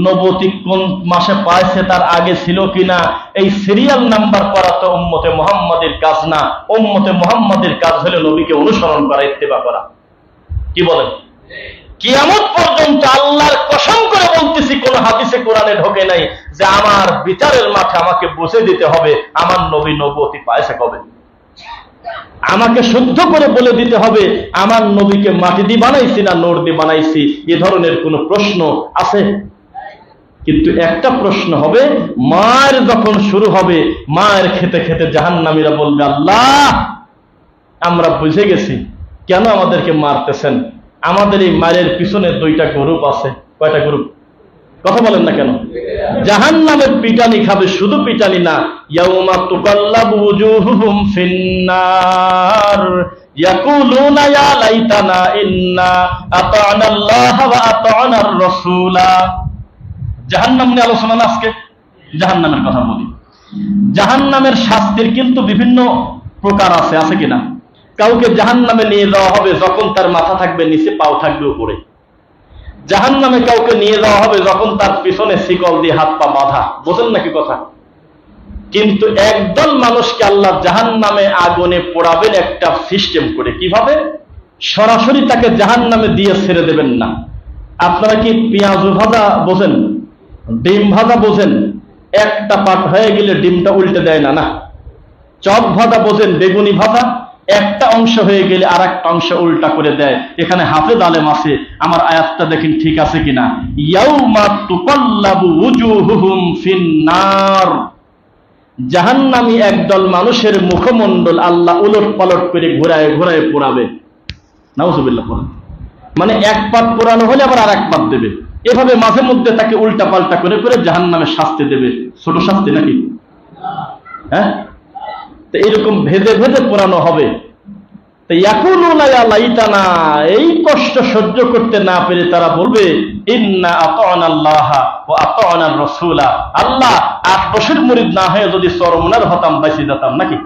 নবুয়তি কোন মাসে পাইছে তার আগে ছিল কিনা, এই সিরিয়াল নাম্বার করা তো উম্মতে মুহাম্মাদের কাজ না। উম্মতে মুহাম্মাদের কাজ হলো নবীকে অনুসরণ করা, ইত্তেবা করা। কি বলেন? কিয়ামত পর্যন্ত আল্লাহর কসম করে বলতেছি, কোন হাদিসে কোরআনে ঢোকে নাই যে আমার বিচারের মাঠে আমাকে বুঝে দিতে হবে আমার নবী নবুয়তি পাইছে কবে। আমাকে শুদ্ধ করে বলে দিতে হবে আমার নবীকে মাটি দিয়ে বানাইছি না নূর দিয়ে বানাইছি। এ ধরনের কোন প্রশ্ন আছে? কিন্তু একটা প্রশ্ন হবে, মায়ের যখন শুরু হবে, মায়ের খেতে খেতে জাহান্নামীরা বলবে, আল্লাহ আমরা বুঝে গেছি কেন আমাদেরকে মারতেছেন। আমাদের এই মায়ের পিছনে 2টা গ্রুপ আছে। কয়টা গ্রুপ? কথা বলেন না কেন? জাহান্নামের পিটানি খাবে, শুধু পিটানি না, ইয়াউমা তুকাল্লাবু ওয়ুজুহুহুম ফিন্নার ইয়াকুলুনা ইয়া লাইতানা ইন্না আতা'না আল্লাহ ওয়া আতা'নার রাসূলা। জাহান্নাম নিয়ে আলোচনা না আজকে, জাহান্নামের কথা বলি। জাহান্নামের শাস্তির কিন্তু বিভিন্ন প্রকার আছে, আছে কিনা? কাউকে জাহান্নামে নিয়ে যাওয়া হবে যখন তার মাথা থাকবে নিচে, পাও থাকবে উপরে। জাহান্নামে কাউকে নিয়ে যাওয়া হবে যখন তার পিছনে শিকল দিয়ে হাত পা বাঁধা। বোঝেন নাকি কথা? কিন্তু একদল মানুষকে আল্লাহ জাহান্নামে আগুনে পোড়াবেন একটা সিস্টেম করে। কিভাবে? সরাসরি তাকে জাহান্নামে দিয়ে ছেড়ে দেবেন না। আপনারা কি পেঁয়াজ ভাজা বোঝেন? ডিম ভাজা বোঝেন? একটা পাট হয়ে গেলে ডিমটা উল্টে দেয় না, না। চপ ভাজা বোঝেন? বেগুনি ভাজা একটা অংশ হয়ে গেলে আর একটা অংশ উল্টা করে দেয়। এখানে হাফেজ আলেম আছে, আমার আয়াতটা দেখেন ঠিক আছে কিনা। ইয়াউমা তুকাল্লাবু ওয়ুজুহুহুম ফিন্নার, জাহান্নামী একদল মানুষের মুখমণ্ডল আল্লাহ উলট পালট করে ঘোরায় ঘোরায় পোড়াবে। নাউজুবিল্লাহ। মানে এক পাট পোড়ানো হলে আবার আর এক পাট দেবে, এভাবে মাঝে মধ্যে তাকে উল্টা পাল্টা করে করে জাহান্নামে শাস্তি দেবে। ছোট শাস্তি নাকি? হ্যাঁ, তো এরকম ভেদে ভেদে পোড়ানো হবে। তো ইয়াকুলুনা ইয়া লাইতানা, এই কষ্ট সহ্য করতে না পেরে তারা বলবে, ইন্না আতা'না আল্লাহ ওয়া আতা'নার রাসূলা। আল্লাহ 8 বছর মুরিদ না হয়ে যদি চরমনার হতাম বাইসে যেতাম নাকি।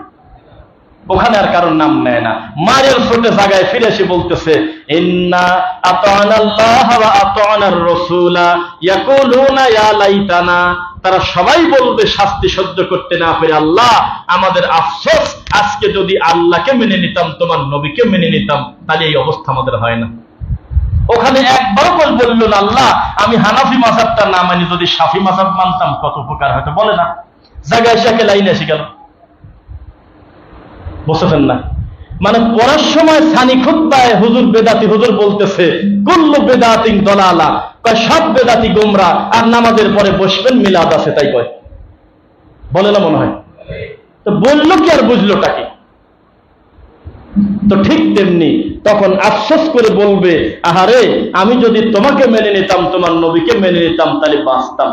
ওখানে আর কারোর নাম নেয় না। মায়ের ছোট জায়গায় ফিরে এসে বলতেছে, ইন্না আতা'না আল্লাহ ওয়া আতা'নার রাসূলা ইয়াকুলুনা ইয়া লাইতানা। তারা সবাই বলবে শাস্তি সহ্য করতে না পেরে, আল্লাহ আমাদের আফসোস, আজকে যদি আল্লাহকে মেনে নিতাম, তোমার নবীকে মেনে নিতাম, তাহলে এই অবস্থা আমাদের হয় না। ওখানে একবারও বলল না, আল্লাহ আমি হানাফি মাযহাবটা না মানি, যদি শাফি মাযহাব মানতাম কত উপকার হয়তো। বলে না, জায়গায় এসে লাইনে এসে গেল। বুঝছেন না? মানে পড়ার সময় সানি খুতবায় হুজুর বেদাতি হুজুর বলতেছে, কুল্লু বেদাতিন দলালা, কয় সব বেদাতি গোমরা, আর নামাজের পরে বসবেন মিলাদ আছে তাই কয়। বলে না মনে হয়? তো বললো কি আর বুঝলোটা কি? তো ঠিক তেমনি তখন আফসোস করে বলবে, আহারে আমি যদি তোমাকে মেনে নিতাম, তোমার নবীকে মেনে নিতাম, তাহলে বাঁচতাম।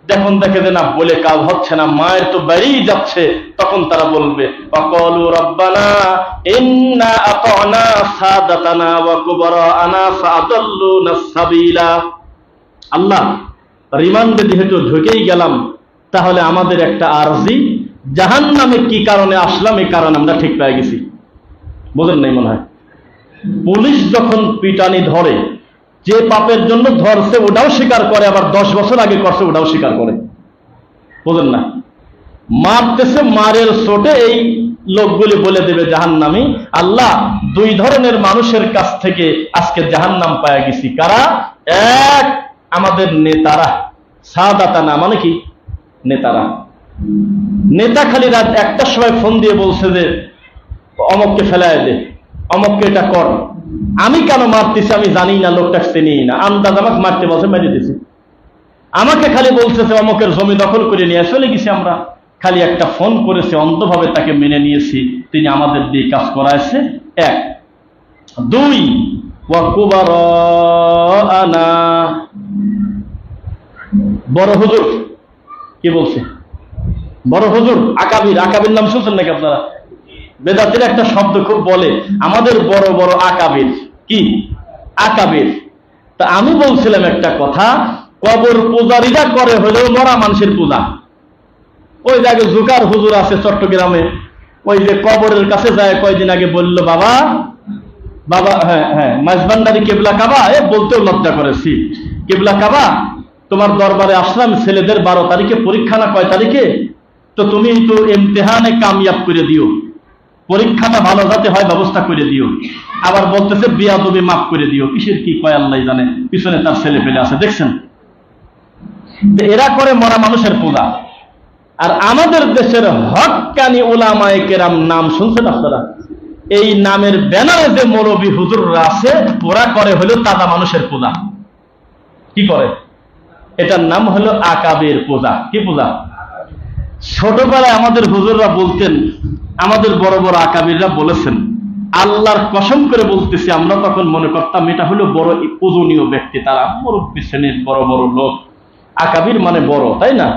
যখন দেখে যে না বলে কাজ হচ্ছে না, মায়ের তো বেরিয়ে যাচ্ছে, তখন তারা বলবে, ওয়াকালু রাব্বানা ইন্না আতা'না সাদাতানা ওয়া কুবারানা ফাআদাল্লুনা সাবিলা। আল্লাহ রিমান্ডে যেহেতু ঢুকেই গেলাম, তাহলে আমাদের একটা আরজি, জাহান্নামে কি কারণে আসলাম এই কারণ আমরা ঠিক পেয়ে গেছি। বুঝেন নাই মনে হয়? পুলিশ যখন পিটানি ধরে, যে পাপের জন্য ধরছে ওটাও স্বীকার করে, আবার 10 বছর আগে করছে ওটাও স্বীকার করে। বুঝেন না? মারতেছে, মারের চোটে এই লোকগুলি বলে দেবে জাহান্নামী, আল্লাহ 2 ধরনের মানুষের কাছ থেকে আজকে জাহান্নাম পায়া গেছি। কারা? এক, আমাদের নেতারা। সাদাতানা মানে কি? নেতারা। নেতা খালি রাত 1টার সময় ফোন দিয়ে বলছে যে অমককে ফেলায় দে, অমককে এটা কর। আমি কেন মারতেছি আমি জানি না, লোকটা চিনি না, আন্দাজ আমাকে মারতে বলছে, মেরে দিছি। আমাকে খালি বলছে যে অমকের জমি দখল করে নিয়ে চলে গেছি আমরা, খালি একটা ফোন করেছে, অন্ধভাবে তাকে মেনে নিয়েছি, তিনি আমাদের দিয়ে কাজ করাইছে। 1 2 ওয়াকুবারানা, বড় হুজুর কি বলছে? বড় হুজুর, আকাবির। আকাবির নাম শুনছেন নাকি আপনারা? বেদাতের একটা শব্দ খুব বলে, আমাদের বড় বড় আকাবির। কি আকাবির? তা আমি বলছিলাম একটা কথা, কবর পূজারীরা করে হলেও মরা মানুষের পূজা। ওই জায়গায় জুকার হুজুর আছে চট্টগ্রামে, ওই যে কবরের কাছে যায় কয়দিন আগে বলল, বাবা বাবা, হ্যাঁ মাঝবান্ডারি কেবলা কাবা, বলতেও লজ্জা করেছি, কেবলা কাবা তোমার দরবারে আসলাম, ছেলেদের 12 তারিখে পরীক্ষা না কয় তারিখে, তো তুমি তো ইমতিহানে কামিয়াব করে দিও, পরীক্ষাটা ভালো যাতে হয় ব্যবস্থা করে দিও। আবার বলতেছে বিয়াদবি মাফ করে দিও। কিসের কি কয় আল্লাহ জানে, পিছনে তার ছেলে পেলে আছে, দেখছেন? এরা করে মরা মানুষের পূজা। আর আমাদের দেশের হক্কানি উলামায়ে কেরাম, নাম শুনছেন আপনারা? এই নামের ব্যানারে যে মৌলবী হুজুররা আছে, ওরা করে হলো তাজা মানুষের পূজা। কি করে? এটার নাম হলো আকাবের পূজা। কি পূজা? ছোটবেলায় আমাদের হুজুররা বলতেন, আমাদের বড় বড় আকাবিররা বলেছেন, আল্লাহর কসম করে বলতেছি, আমরা তখন মনে করতাম এটা হলো বড় পূজনীয় ব্যক্তি, তারা মুরব্বী শ্রেণীর বড় বড় লোক, আকাবির মানে বড়, তাই না?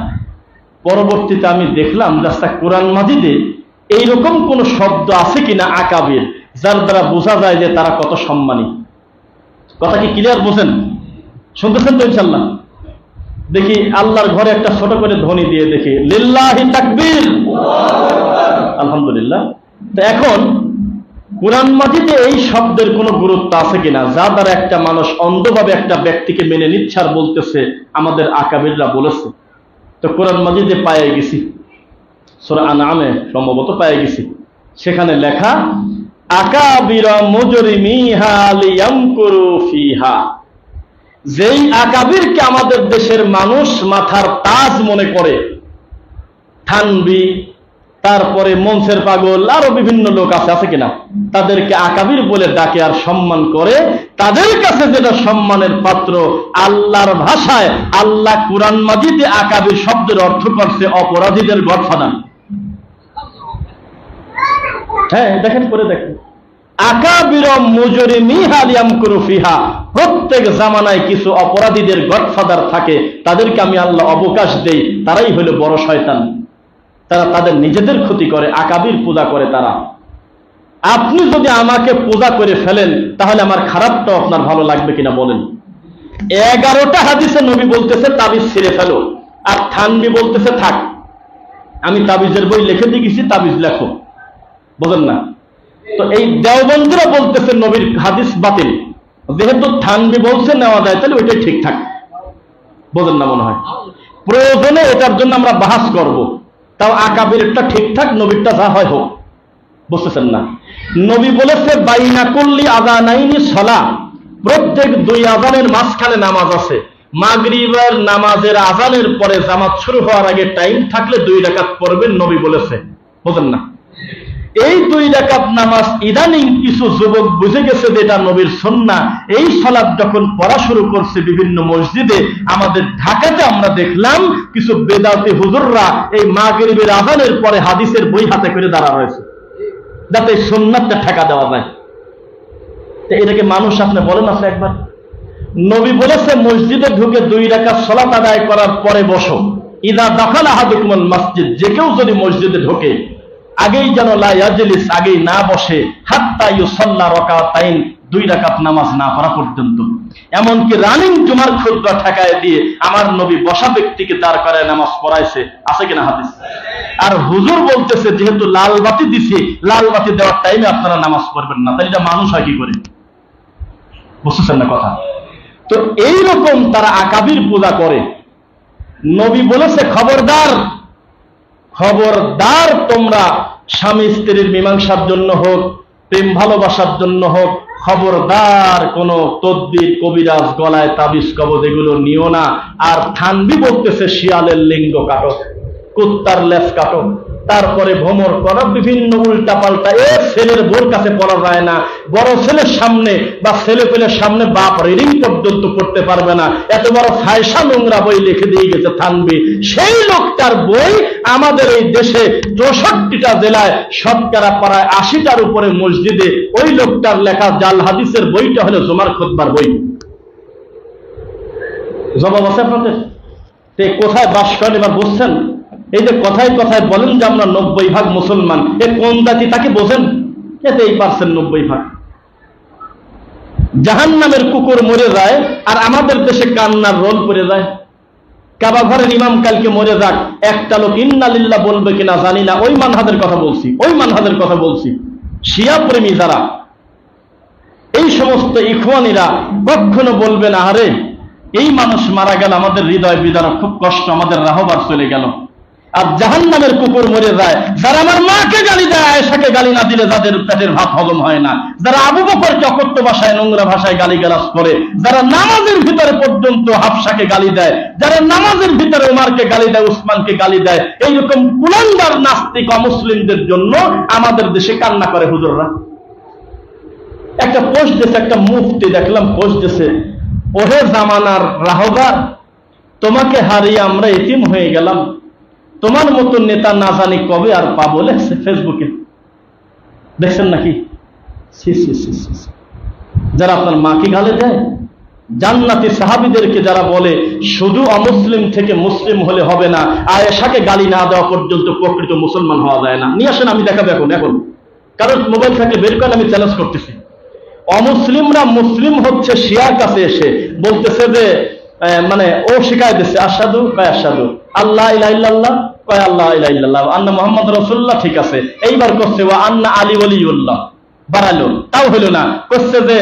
পরবর্তীতে আমি দেখলাম রাস্তা কোরআন মাজিদে এইরকম কোন শব্দ আছে কিনা আকাবির, যার দ্বারা বোঝা যায় যে তারা কত সম্মানী। কথা কি ক্লিয়ার বোঝেন? শুনতেছেন তো ইনশাল্লাহ? দেখি আল্লাহর ঘরে একটা ছোট করে ধ্বনি দিয়ে দেখি, লিল্লাহি তাকবীর, আলহামদুলিল্লাহ। তো এখন কোরআন মাজিদে এই শব্দের কোনো গুরুত্ব আছে কিনা, যা দ্বারা একটা মানুষ অন্ধভাবে একটা ব্যক্তিকে মেনে নিচ্ছে আর বলতেছে আমাদের আকাবিররা বলেছে? তো কোরআন মাজিদে পায়ে গেছি, সূরা আনআমে সম্ভবত পায়ে গেছি, সেখানে লেখা আকাবিরা মুজরিমিহা লিয়ামকুরু ফিহা। যেই আকাবিরকে আমাদের দেশের মানুষ মাথার তাজ মনে করে, থানবি, তারপরে মঞ্চের পাগল, আরো বিভিন্ন লোক আছে কিনা, তাদেরকে আকাবির বলে ডাকে আর সম্মান করে। তাদের কাছে যেটা সম্মানের পাত্র, আল্লাহর ভাষায় আল্লাহ কুরআন মাজিদে আকাবির শব্দের অর্থ করছে অপরাধীদের গডফাদার। হ্যাঁ, দেখেন, করে দেখেন, আকাবির মুজরিমিহা লিয়ামকুরু ফিহা। প্রত্যেক জামানায় কিছু অপরাধীদের গডফাদার থাকে, তাদেরকে আমি আল্লাহ অবকাশ দেই, তারাই হলো বড় শয়তান। তারা তাদের নিজেদের ক্ষতি করে, আকাবির পূজা করে তারা। আপনি যদি আমাকে পূজা করে ফেলেন, তাহলে আমার খারাপটাও আপনার ভালো লাগবে কিনা বলেন? 11টা হাদিসে নবী বলতেছে তাবিজ ছিঁড়ে ফেলো, আর থানবি বলতেছে থাক। আমি তাবিজের বই লিখে দিয়ে গেছি, তাবিজ লেখো, বোঝেন না? তো এই দেওবন্দীরা বলতেছে নবীর হাদিস বাতিল, যেহেতু থানবি বলছে নেওয়া যায়, তাহলে ওইটাই ঠিকঠাক, বোঝেন না? মনে হয় প্রয়োজনে এটার জন্য আমরা বাহাস করব, তাও আকাবিরটা ঠিকঠাক, নবীরটা যা হয় হোক, বুঝতেছেন না? নবী বলেছে বাইনা কুল্লি আযানাইনি সালাহ, প্রত্যেক 2 আযানের মাঝখানে নামাজ আছে। মাগরিবের নামাজের আযানের পরে জামাত শুরু হওয়ার আগে টাইম থাকলে 2 রাকাত পড়বেন, নবী বলেছে, বুঝেন না? এই 2 রাকাত নামাজ ইদানিং কিছু যুবক বুঝে গেছে যে এটা নবীর সুন্নাহ। এই সালাত যখন পড়া শুরু করছে বিভিন্ন মসজিদে, আমাদের ঢাকাতে আমরা দেখলাম কিছু বেদাতি হুজুররা এই মাগরিবের আযানের পরে হাদিসের বই হাতে করে দাঁড়া রয়েছে, যাতে সুন্নাতটা ঠেকা দেওয়া যায়। এটাকে মানুষ আপনি বলেন আছে একবার? নবী বলেছে মসজিদে ঢুকে 2 রাকাত সালাত আদায় করার পরে বসো। ইদা দাখালা আহাদুকুমুল মসজিদ, যে কেউ যদি মসজিদে ঢোকে আগেই যেন লা ইয়াজলিস, আগেই না বসে, হাত্তা ইউসাল্লা রাকাতাইন, 2 রাকাত নামাজ না পড়া পর্যন্ত। এমনকি রানিং জুমার খুতবা ঠেকায় দিয়ে আমার নবী বসা ব্যক্তিকে দাঁড় করায় নামাজ পড়াইছে, আছে কিনা হাদিস? আর হুজুর বলতেছে যেহেতু লাল বাতি দিছে, লাল বাতি দেওয়ার টাইমে আপনারা নামাজ পড়বেন না, তাহলে এটা মানুষ হয় কি করে? বুঝতেছেন না কথা? তো এইরকম তারা আকাবির পূজা করে। নবী বলেছে খবরদার, খবরদার, তোমরা স্বামী স্ত্রীর মীমাংসার জন্য হোক, প্রেম ভালোবাসার জন্য হোক, খবরদার কোন তদবির, কবিরাজ, গলায় তাবিজ, কবজ এগুলো নিও না। আর থানবি বলতেছে শিয়ালের লিঙ্গ কাটো। কুত্তার লেজ কাটো, তারপরে ভ্রমর করা, বিভিন্ন উল্টা পাল্টা। ছেলের বোর কাছে পড়া যায় না, বড় ছেলের সামনে বা ছেলে পেলের সামনে বাপ রিডিং পর্যন্ত করতে পারবে না, এত বড় ফায়সা নোংরা বই লিখে দিয়ে গেছে থানবি। সেই লোকটার বই আমাদের এই দেশে 64টা জেলায় শতকরা প্রায় 80টার উপরে মসজিদে ওই লোকটার লেখা জাল হাদিসের বইটা হলো জুমার খুতবার বই। জবাব আছে আপনাদের? কোথায় বাস করেন এবার বুঝছেন? এই যে কথায় কথায় বলেন যে আমরা 90% মুসলমান, এ কোন জাতি তাকে বোঝেন? এতে এই পার্সেন্ট 90%। জাহান্নামের কুকুর মরে যায় আর আমাদের দেশে কান্নার রোল পড়ে যায়। কাবা ঘরের ইমাম কালকে মরে যাক, একটা লোক ইন্না লিল্লাহ বলবে কিনা জানি না। ওই মানহাজের কথা বলছি, ওই মানহাজের কথা বলছি। শিয়া প্রেমী যারা, এই সমস্ত ইখওয়ানিরা কখনো বলবে না আরে এই মানুষ মারা গেল, আমাদের হৃদয় বিদারক, খুব কষ্ট, আমাদের রাহবার চলে গেল। আর জাহান্নামের কুকুর মরে যায় যারা আমার মাকে গালি দেয়, আয়েশাকে গালি না দিলে যাদের পেটের ভাত হজম হয় না, যারা আবু বকরকে অকথ্য ভাষায় নোংরা ভাষায় গালিগালাজ করে, যারা নামাজের ভিতরে পর্যন্ত হাফসাকে গালি দেয়, যারা নামাজের ভিতরে উমারকে গালি দেয়, উসমানকে গালি দেয়, এইরকম কুলাঙ্গার নাস্তিক অমুসলিমদের জন্য আমাদের দেশে কান্না করে হুজুররা। একটা পোস্ট দিয়েছে, একটা মুফতি দেখলাম পোস্ট দিয়েছে, ওহে জামানার রাহবার, তোমাকে হারিয়ে আমরা এতিম হয়ে গেলাম, তোমার মতো নেতা না জানি কবে আর পাবো, লেখছে ফেসবুকে। দেখছেন নাকি? যারা আপনার মাকে গালে দেয়, জান্নাতি সাহাবীদেরকে যারা বলে শুধু অমুসলিম থেকে মুসলিম হলে হবে না, আয়েশাকে গালি না দেওয়া পর্যন্ত প্রকৃত মুসলমান হওয়া যায় না। নিয়ে আসেন, আমি দেখাবো এখন। কারণ মোবাইল থাকলে বের করেন, আমি চ্যালেঞ্জ করতেছি। অমুসলিমরা মুসলিম হচ্ছে শিয়ার কাছে এসে বলতেছে যে মানে ও শিখায় দিচ্ছে আশহাদু কয় আশহাদু, আল্লাহ ইলাহা ইল্লাল্লাহ কয় আল্লাহ ইলাহা ইল্লাল্লাহ, আন্না মুহাম্মদ রাসূলুল্লাহ ঠিক আছে। এইবার করছে ওয়া আন্না আলী ওয়ালিউল্লাহ, বাড়ালো, তাও হলো না। করছে যে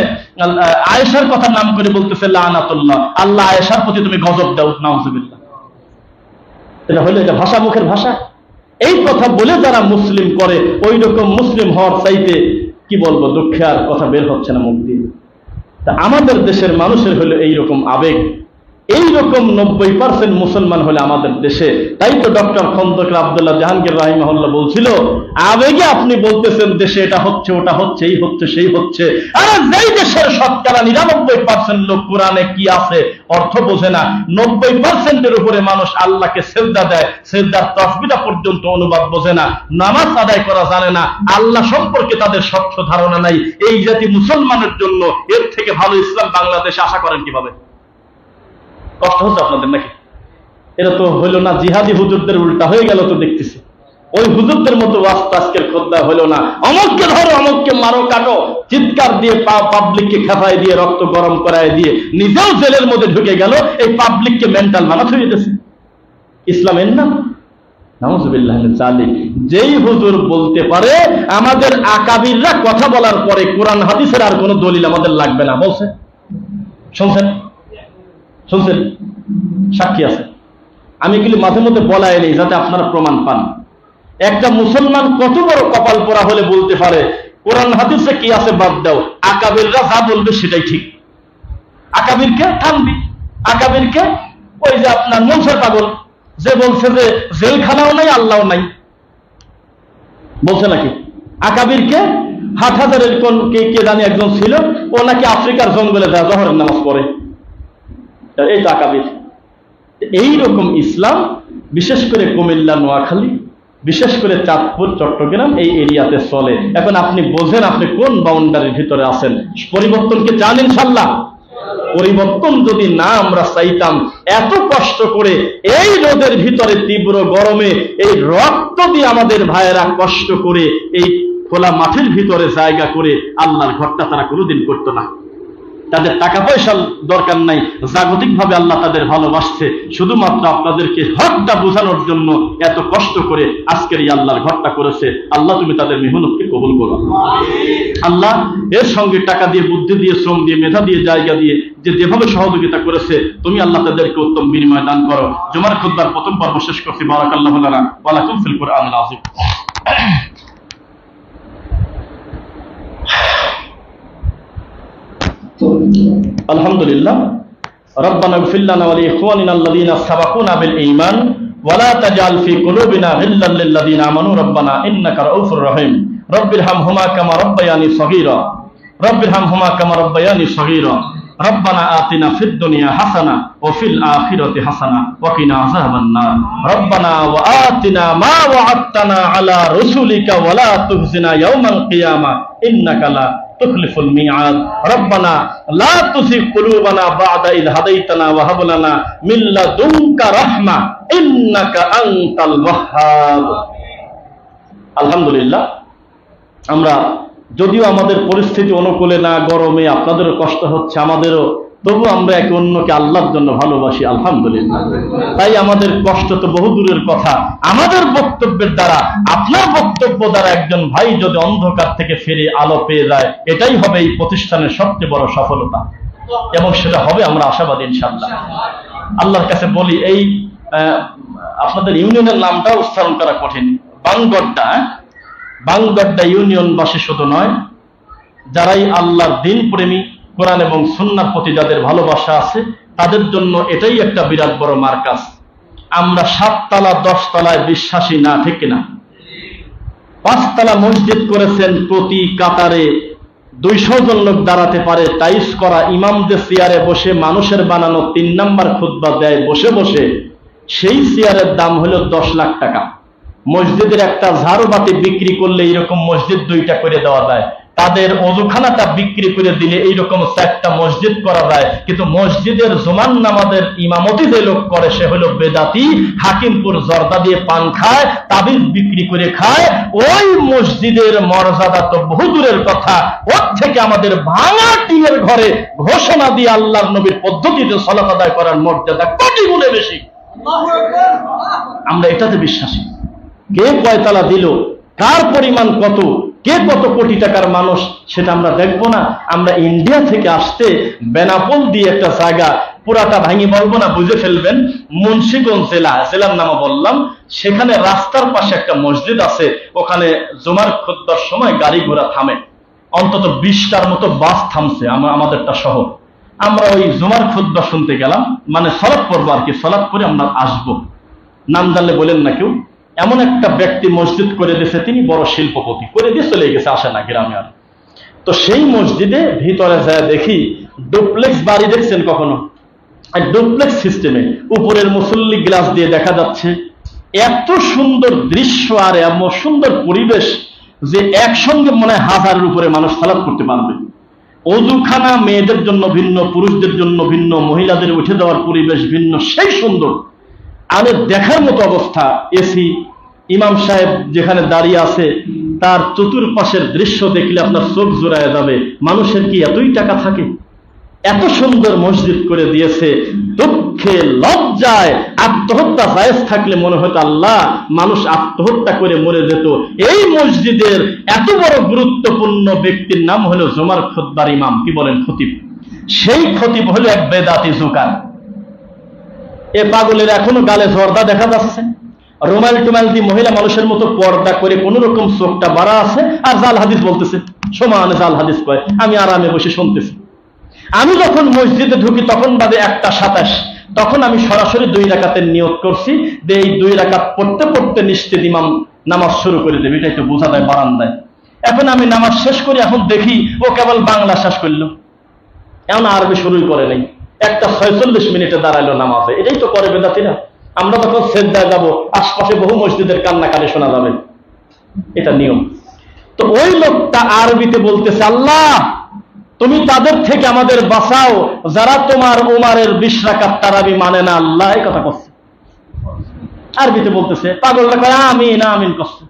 আয়েশার কথা নাম করে বলতেছে লানাতুল্লাহ, আল্লাহ আয়েশার প্রতি তুমি গজব দাও, নাউযুবিল্লাহ। এটা হলো, এটা ভাষা, মুখের ভাষা। এই কথা বলে যারা মুসলিম করে, ওই রকম মুসলিম হওয়ার চাইতে কি বলবো, দুঃখে আর কথা বের হচ্ছে না মুখ দিয়ে। তা আমাদের দেশের মানুষের হলো এইরকম আবেগ, এইরকম 90% মুসলমান হলে আমাদের দেশে। তাই তো ডক্টর খন্দকার আব্দুল্লাহ জাহাঙ্গীর রাহিমাহুল্লাহ বলছিল, আবেগে আপনি বলতেছেন দেশে এটা হচ্ছে, ওটা হচ্ছে, এই হচ্ছে, সেই হচ্ছে। আরে যেই দেশের শতকরা 99% লোক কোরআনে কি আছে অর্থ বোঝে না, 90%-এর উপরে মানুষ আল্লাহকে সেজদা দেয়, সেজদার তাসবিহটা পর্যন্ত অনুবাদ বোঝে না, নামাজ আদায় করা জানে না, আল্লাহ সম্পর্কে তাদের স্বচ্ছ ধারণা নাই। এই জাতি মুসলমানের জন্য এর থেকে ভালো ইসলাম বাংলাদেশে আশা করেন কিভাবে? কষ্ট হচ্ছে আপনাদের নাকি? এটা তো হইল না, জিহাদি হুজুরদের উল্টা হয়ে গেল তো দেখতেছি। ওই হুজুরদের মতো ওয়াস্তা আজকের খোদ্দা হইল না, অমুককে ধরো, অমুককে মারো, কাটো, চিৎকার দিয়ে পাবলিককে খেপায় দিয়ে রক্ত গরম করায় দিয়ে নিজেও জেলের মধ্যে ঢুকে গেল, এই পাবলিককে মেন্টাল বানাতে হয়ে গেছে। ইসলামের নাম নাউযুবিল্লাহ মিন যালিক। যেই হুজুর বলতে পারে আমাদের আকাবিররা কথা বলার পরে কোরআন হাদিসের আর কোনো দলিল আমাদের লাগবে না, বলছে, শুনছেন? সাক্ষী আছে। আমি এগুলি মাঝে মধ্যে বলাই নেই যাতে আপনারা প্রমাণ পান। একটা মুসলমান কত বড় কপাল পোড়া হলে বলতে পারে কোরআন হাদিসে কি আছে বাদ দাও, আকাবিররা যা বলবে সেটাই ঠিক। আকাবিরকে টানবি, আকাবিরকে ওই যে আপনার মনসার পাগল যে বলছে যে জেলখানাও নাই আল্লাহও নাই, বলছে নাকি? আকাবিরকে হাটহাজারের কোন কে জানি একজন ছিল, ও নাকি আফ্রিকার জঙ্গলে যায় জহরের নামাজ পড়ে, এই তো আকাবির। এইরকম ইসলাম বিশেষ করে কুমিল্লা, নোয়াখালী, বিশেষ করে চাঁদপুর, চট্টগ্রাম এই এরিয়াতে চলে। এখন আপনি বোঝেন আপনি কোন বাউন্ডারির ভিতরে আছেন। পরিবর্তনকে চান ইনশাল্লাহ? পরিবর্তন যদি না আমরা চাইতাম, এত কষ্ট করে এই রোদের ভিতরে তীব্র গরমে এই রক্ত দিয়ে আমাদের ভাইয়েরা কষ্ট করে এই খোলা মাঠের ভিতরে জায়গা করে আল্লাহর ঘরটা তারা কোনোদিন করতো না। তাদের টাকা পয়সার দরকার নাই, জাগতিকভাবে আল্লাহ তাদের ভালোবাসছে, শুধুমাত্র আপনাদেরকে হকটা বোঝানোর জন্য এত কষ্ট করে আজকের এই আল্লাহর ঘরটা করেছে। আল্লাহ তুমি তাদের মেহনতকে কবুল করো। আল্লাহ এর সঙ্গে টাকা দিয়ে, বুদ্ধি দিয়ে, শ্রম দিয়ে, মেধা দিয়ে, জায়গা দিয়ে যেভাবে সহযোগিতা করেছে তুমি আল্লাহ তাদেরকে উত্তম বিনিময় দান করো। জুমার খুতবার প্রথম পর্ব শেষ করছি। বারাকাল্লাহু লানা ওয়া লাকুম ফিল কুরআনিল আযীম। আলহামদুলিল্লাহ। রব্বানা ইগফির লানা ওয়া লিইখওয়ানিনা আল্লাযীনা সাবাকুনা বিল ঈমান ওয়ালা তাজআল ফি কুলুবিনা গিল্লাল লিল্লাযিনা আমানু রাব্বানা ইন্নাকা রাউফুর রহিম রব্বিরহামহুমা কামা রাব্বায়ানি সগীরা রব্বিরহামহুমা কামা রাব্বায়ানি সগীরা রব্বানা আতিনা ফিদ দুনিয়া হাসানা ওয়া ফিল আখিরাতি হাসানা ওয়া কিনা আযাবান নার রব্বানা ওয়া আতিনা মা ওয়া'আদতানা আলা রাসূলিকা ওয়া লা তুখজিনা ইয়াওমাল কিয়ামা ইন্নাকা লা তুখলিফুল মিআদ রব্বানা লা তুযিগ কুলুবানা বা'দা ইয হাদাইতানা ওয়া হাব লানা মিন লাদুনকা রাহমা ইন্নাকা আনতাল ওয়াহ্হাব। আলহামদুলিল্লাহ, আমরা যদিও আমাদের পরিস্থিতি অনুকূলে না, গরমে আপনাদেরও কষ্ট হচ্ছে, আমাদেরও, তবু আমরা একে অন্যকে আল্লাহর জন্য ভালোবাসি আলহামদুলিল্লাহ। তাই আমাদের কষ্ট তো বহু দূরের কথা, আমাদের বক্তব্যের দ্বারা, আপনার বক্তব্য দ্বারা একজন ভাই যদি অন্ধকার থেকে ফিরে আলো পেয়ে যায়, এটাই হবে এই প্রতিষ্ঠানের সবচেয়ে বড় সফলতা, এবং সেটা হবে আমরা আশাবাদী ইনশাআল্লাহ। আল্লাহর কাছে বলি, এই আপনাদের ইউনিয়নের নামটাও উচ্চারণ করা কঠিন, বাংগড্ডা। বাংগড্ডা ইউনিয়নবাসী শুধু নয়, যারাই আল্লাহর দিন প্রেমী, কোরআন এবং সুন্নাহর প্রতি যাদের ভালোবাসা আছে, তাদের জন্য এটাই একটা বিরাট বড় মার্কাজ। আমরা 7 তলা 10 তলায় বিশ্বাসী না, ঠিক কিনা? 5 তলা মসজিদ করেছেন, প্রতি কাতারে 200 জন লোক দাঁড়াতে পারে, টাইস করা, ইমামদের চেয়ারে বসে মানুষের বানানো 3 নাম্বার খুতবা দেয় বসে বসে, সেই চেয়ারের দাম হলো 10 লাখ টাকা। মসজিদের একটা ঝাড়ুবাতি বিক্রি করলে এইরকম মসজিদ 2টা করে দেওয়া যায়, তাদের ওযুখানাটা বিক্রি করে দিলে এইরকম 4টা মসজিদ করা যায়। কিন্তু মসজিদের জুমার নামাজের ইমামতি যে লোক করে সে হলো বেদাতি, হাকিমপুর জর্দা দিয়ে পান খায়, তাবিজ বিক্রি করে খায়। ওই মসজিদের মর্যাদা তো বহু দূরের কথা, ওর থেকে আমাদের ভাঙা টিনের ঘরে ঘোষণা দিয়ে আল্লাহর নবীর পদ্ধতিতে সালাত আদায় করার মর্যাদা কোটি গুণে বেশি। আমরা এটাতে বিশ্বাসী। কে কয়তলা দিল, কার পরিমাণ কত, কে কত কোটি টাকার মানুষ, সেটা আমরা দেখবো না। আমরা ইন্ডিয়া থেকে আসতে বেনাপোল দিয়ে একটা জায়গা, পুরাটা ভাঙি বলবো না, বুঝে ফেলবেন, মুন্সিগঞ্জ জেলার নাম বললাম, সেখানে রাস্তার পাশে একটা মসজিদ আছে, ওখানে জুমার খুতবার সময় গাড়ি ঘোড়া থামে, অন্তত 20টার মতো বাস থামছে, আমাদেরটা সহ। আমরা ওই জুমার খুতবা শুনতে গেলাম, মানে সালাত পড়বো আর কি, সালাত করে আমরা আসবো, নাম জানলে বলেন না কেউ। এমন একটা ব্যক্তি মসজিদ করে দিয়েছে, তিনি বড় শিল্পপতি, করে দিয়ে চলে গেছে, আসে না গ্রামে আর। তো সেই মসজিদে ভিতরে যায় দেখি ডুপ্লেক্স বাড়ি, দেখছেন কখনো? ডুপ্লেক্স সিস্টেমে উপরের মুসল্লি গ্লাস দিয়ে দেখা যাচ্ছে, এত সুন্দর দৃশ্য আর এমন সুন্দর পরিবেশ যে একসঙ্গে মনে হয় 1000-এর উপরে মানুষ সালাত করতে পারবে। ওযুখানা মেয়েদের জন্য ভিন্ন, পুরুষদের জন্য ভিন্ন, মহিলাদের উঠে দেওয়ার পরিবেশ ভিন্ন, সেই সুন্দর। আমাদের দেখার মতো অবস্থা, এসি, ইমাম সাহেব যেখানে দাঁড়িয়ে আছে তার চতুর্পাশের দৃশ্য দেখলে আপনার চোখ জোড়ায় যাবে। মানুষের কি এতই টাকা থাকে? এত সুন্দর মসজিদ করে দিয়েছে, দুঃখে লজ্জায় আত্মহত্যা জায়েজ থাকলে মনে হতো আল্লাহ মানুষ আত্মহত্যা করে মরে যেত। এই মসজিদের এত বড় গুরুত্বপূর্ণ ব্যক্তির নাম হলো জুমার খুতবার ইমাম, কি বলেন, খতিব। সেই খতিব হলো এক বেদাতি জোকার। এ পাগলের এখনো গালে জর্দা দেখা যাচ্ছে, রুমাল টুমাল দিয়ে মহিলা মানুষের মতো পর্দা করে কোন রকম চোখটা বাড়া আছে, আর জাল হাদিস বলতেছে, সমানে জাল হাদিস কয়। আমি আরামে বসে শুনতেছি। আমি যখন মসজিদে ঢুকি তখন বাজে 1:27, তখন আমি সরাসরি 2 রাকাতের নিয়ত করছি যে এই 2 রাকাত পড়তে পড়তে নিশ্চিত ইমাম নামাজ শুরু করে দেবে, এটাই তো বোঝা যায় বারান্দায়। এখন আমি নামাজ শেষ করি, এখন দেখি ও কেবল বাংলা শেষ করলো, এখন আরবি শুরুই করে নাই। 1:46 মিনিটে দাঁড়াইলো নামাজে। এটাই তো করে বেদাতিরা। আমরা যখন সেজদায় যাব, আশপাশে বহু মসজিদের কান্নাকাটি শোনা যাবে, এটা নিয়ম। তো ওই লোকটা আরবিতে বলতেছে, আল্লাহ তুমি তাদের থেকে আমাদের বাঁচাও যারা তোমার উমারের 20 রাকাত তারাবি মানে না, আল্লাহ এই কথা করছে, আরবিতে বলতেছে। পাগলরা কয় আমিন আমিন করছে।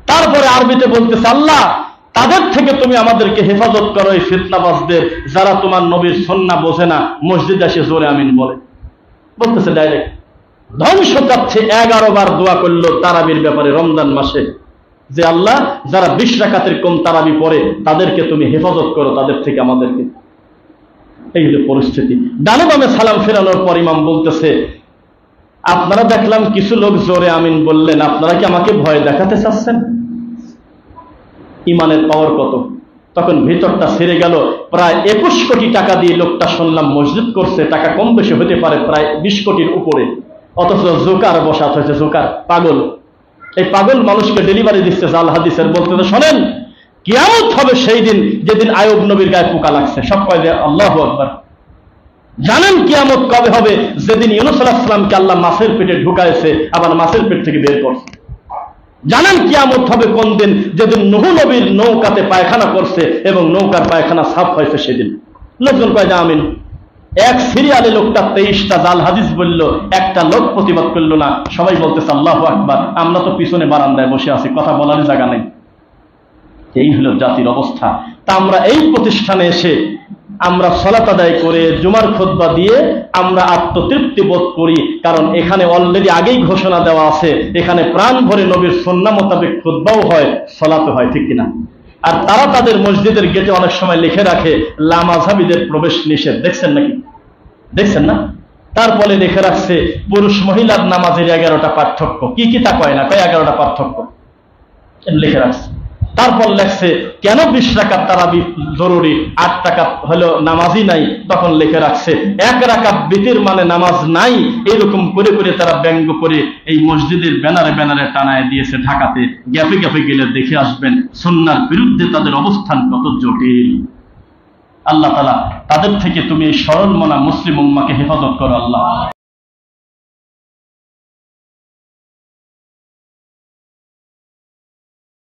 তারপরে আরবিতে বলতেছে, আল্লাহ তাদের থেকে তুমি আমাদেরকে হেফাজত করো, এই ফিতনাবাজদের, যারা তোমার নবীর সুন্নাহ বোঝে না, মসজিদে এসে জোরে আমিন বলে। বলতেছে ডাইরেক্ট ধ্বংস চাচ্ছে। 11 বার দোয়া করলো তারাবির ব্যাপারে রমজান মাসে, যে আল্লাহ যারা 20 রাকাতের কম তারাবি পড়ে তাদেরকে তুমি হেফাজত করো, তাদের থেকে আমাদেরকে। এই হলো পরিস্থিতি। ডানে বামে সালাম ফেরানোর পর ইমাম বলতেছে, আপনারা দেখলাম কিছু লোক জোরে আমিন বললেন, আপনারা কি আমাকে ভয় দেখাতে চাচ্ছেন? ইমানের পাওয়ার কত! তখন ভিতরটা ছেড়ে গেল। প্রায় 21 কোটি টাকা দিয়ে লোকটা শুনলাম মসজিদ করছে, টাকা কম বেশি হতে পারে, প্রায় 20 কোটির উপরে। অথচ জোকার বসা হয়েছে, জোকার পাগল। এই পাগল মানুষকে ডেলিভারি দিচ্ছে জাল হাদিসের, বলতে শোনেন কিয়ামত হবে সেই দিন যেদিন আয়ুব নবীর গায়ে পোকা লাগছে। সব কয় যে আল্লাহু আকবার। জানেন কিয়ামত কবে হবে? যেদিন ইউনূস আলাইহিস সালামকে আল্লাহ মাছের পেটে ঢুকাইছে, আবার মাছের পেট থেকে বের করছে। জানেন কিয়ামত হবে কোন দিন? যেদিন নূহ নবীর নৌকাতে পায়খানা করছে এবং নৌকার পায়খানা সাফ হয়েছে সেদিন। লোকজন কয় যে আমিন। এক সিরিয়ালে লোকটা 23টা জাল হাদিস বলল, একটা লোক প্রতিবাদ করলো না। সবাই বলতেছে আল্লাহু আকবার। আমরা তো পিছনে বারান্দায় বসে আছি, কথা বলার জায়গা নেই। এই হলো জাতির অবস্থা। তা আমরা এই প্রতিষ্ঠানে এসে আমরা সালাত আদায় করে জুমার খুতবা দিয়ে আমরা আত্মতৃপ্তি বোধ করি, কারণ এখানে অলরেডি আগেই ঘোষণা দেওয়া আছে, এখানে প্রাণ ভরে নবীর সুন্নাহ মোতাবেক খুতবাও হয়, সালাতও হয়, ঠিক কিনা? আর তারা তাদের মসজিদের গেটে অনেক সময় লিখে রাখে লামাযহাবীদের প্রবেশ নিষেধ। দেখছেন নাকি? দেখছেন না? তারপরে লিখে রাখছে পুরুষ মহিলার নামাজের 11টা পার্থক্য। কি কি তা কয় না, কয় 11টা পার্থক্য লিখে রাখছে। তারপর লেখছে কেন 20 রাকাত তারাবি জরুরি, 8 রাকাত হলো নামাজই নাই। তখন লিখে রাখছে 1 রাকাত বিতির মানে নামাজ নাই। এরকম করে করে তারা ব্যঙ্গ করে এই মসজিদের ব্যানারে ব্যানারে টানায় দিয়েছে। ঢাকাতে গ্যাপে গ্যাপে গেলে দেখে আসবেন সুন্নাহর বিরুদ্ধে তাদের অবস্থান কত জটিল। আল্লাহ তাআলা তাদের থেকে তুমি এই সরল মনা মুসলিম উম্মাহকে হেফাজত করো আল্লাহ।